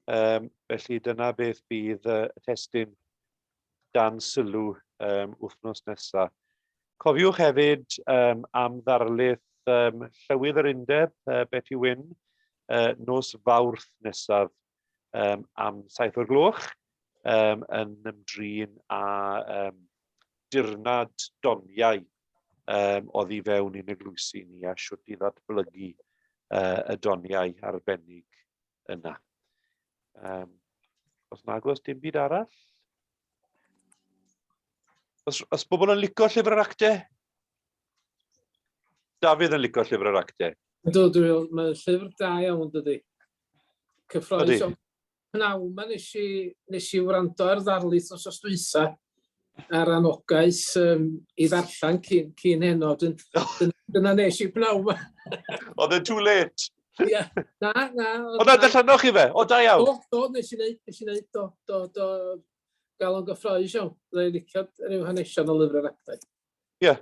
Felly dyna beth bydd y testun dan sylw wythnos nesaf. Cofiwch hefyd am ddarlith Llywydd yr Undeb, Betty Wyn, nos Fawrth nesaf am 7 o'r gloch yn ymdrin â dirnad doniau oedd i fewn i'n eglwysi ni a siwt i ddatblygu y doniau arbennig yna. Os nag oes dim byd arall? Os bobl yn licio Llyfr Actau? Dafydd yn licio Llyfr Actau? Mae'n llyfr da iawn, dydy. Cyffroes o'n pnawn yma nes i wrando ar ddarlith os dwytha ar anogaeth i ddarllen cyn heno. Dyna nes i pnawn yma. Oedd yn too late? Ie, na. Oedd yn darllenoch chi fe? O, da iawn. Do, nes i wneud, gael o'n gyffroes iawn. Dwi'n licio rhyw hanesion o Lyfr Actau. Ie.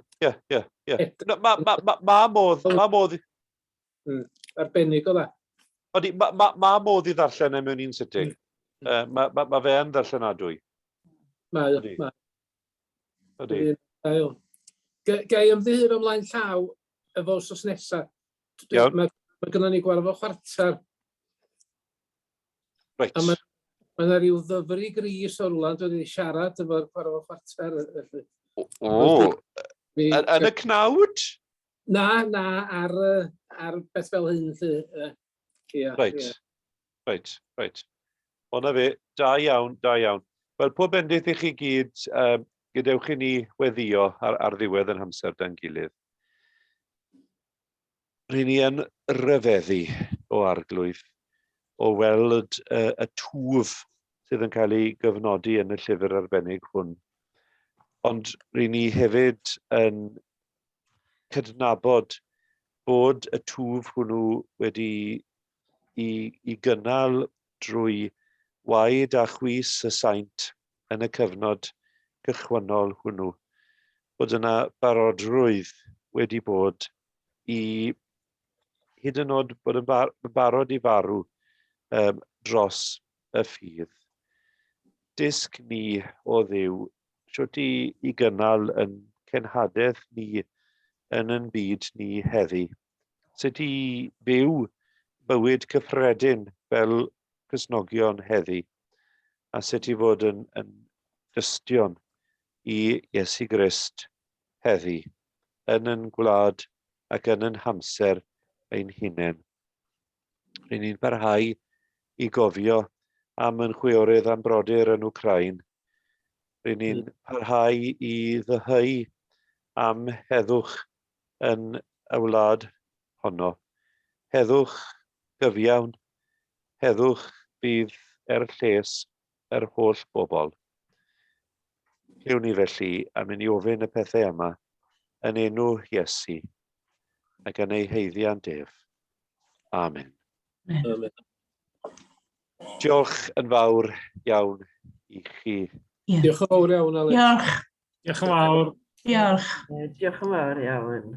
Ma modd... Arbennig o dda. Ma modd i ddarllen e mewn un sitting. Ma fe yn ddarllenadwy. Mae. Ydy. Gai ymddiheuro ymlaen llaw efo wsos nesaf. Iawn. Mae gynnon ni gwarfod chwarter. Reit. A mae yna rhyw ddyfri gris o'r wlad wedi siarad efo'r gwarfod chwarter. O, yn y cnawd? Na, ar beth fel hyn. Reit. Ona fe, da iawn. Wel, pob bendith i chi gyd, gadewch i ni weddio ar ddiwedd yn hamser da'n gilydd. Rydyn ni yn ryfeddu o arglwydd o weld y twf sydd yn cael ei gyfnodi yn y llyfr arbennig hwn. Ond rydyn ni hefyd yn cydnabod bod y twf hwnnw wedi i gynnal drwy waed a chwys y saint yn y cyfnod cychwynnol hwnnw. Bod yna barodrwydd wedi bod i hyd yn oed bod yn barod i farw dros y ffydd. Disg ni o Dduw, siwt i gynnal yn cenhadaeth ni yn ein byd ni heddi. Sut i byw bywyd cyffredin fel Cristnogion heddi, a sut i fod yn dystion i Iesu Grist heddi, yn ein gwlad ac yn ein hamser ein hunain. Rydyn ni'n parhau i gofio am yn chwiorydd am brodyr yn Wcrain. Rydyn ni'n parhau i ddyhau am heddwch yn y wlad honno. Heddwch gyfiawn, heddwch bydd lles yr holl bobl. Llewn ni felly am yn i ofyn y pethau yma yn enw Iesu ac yn ei heiddiant ef. Amen. Diolch yn fawr iawn i chi. Diolch yn fawr iawn, Alex. Diolch yn fawr. Diolch yn fawr iawn.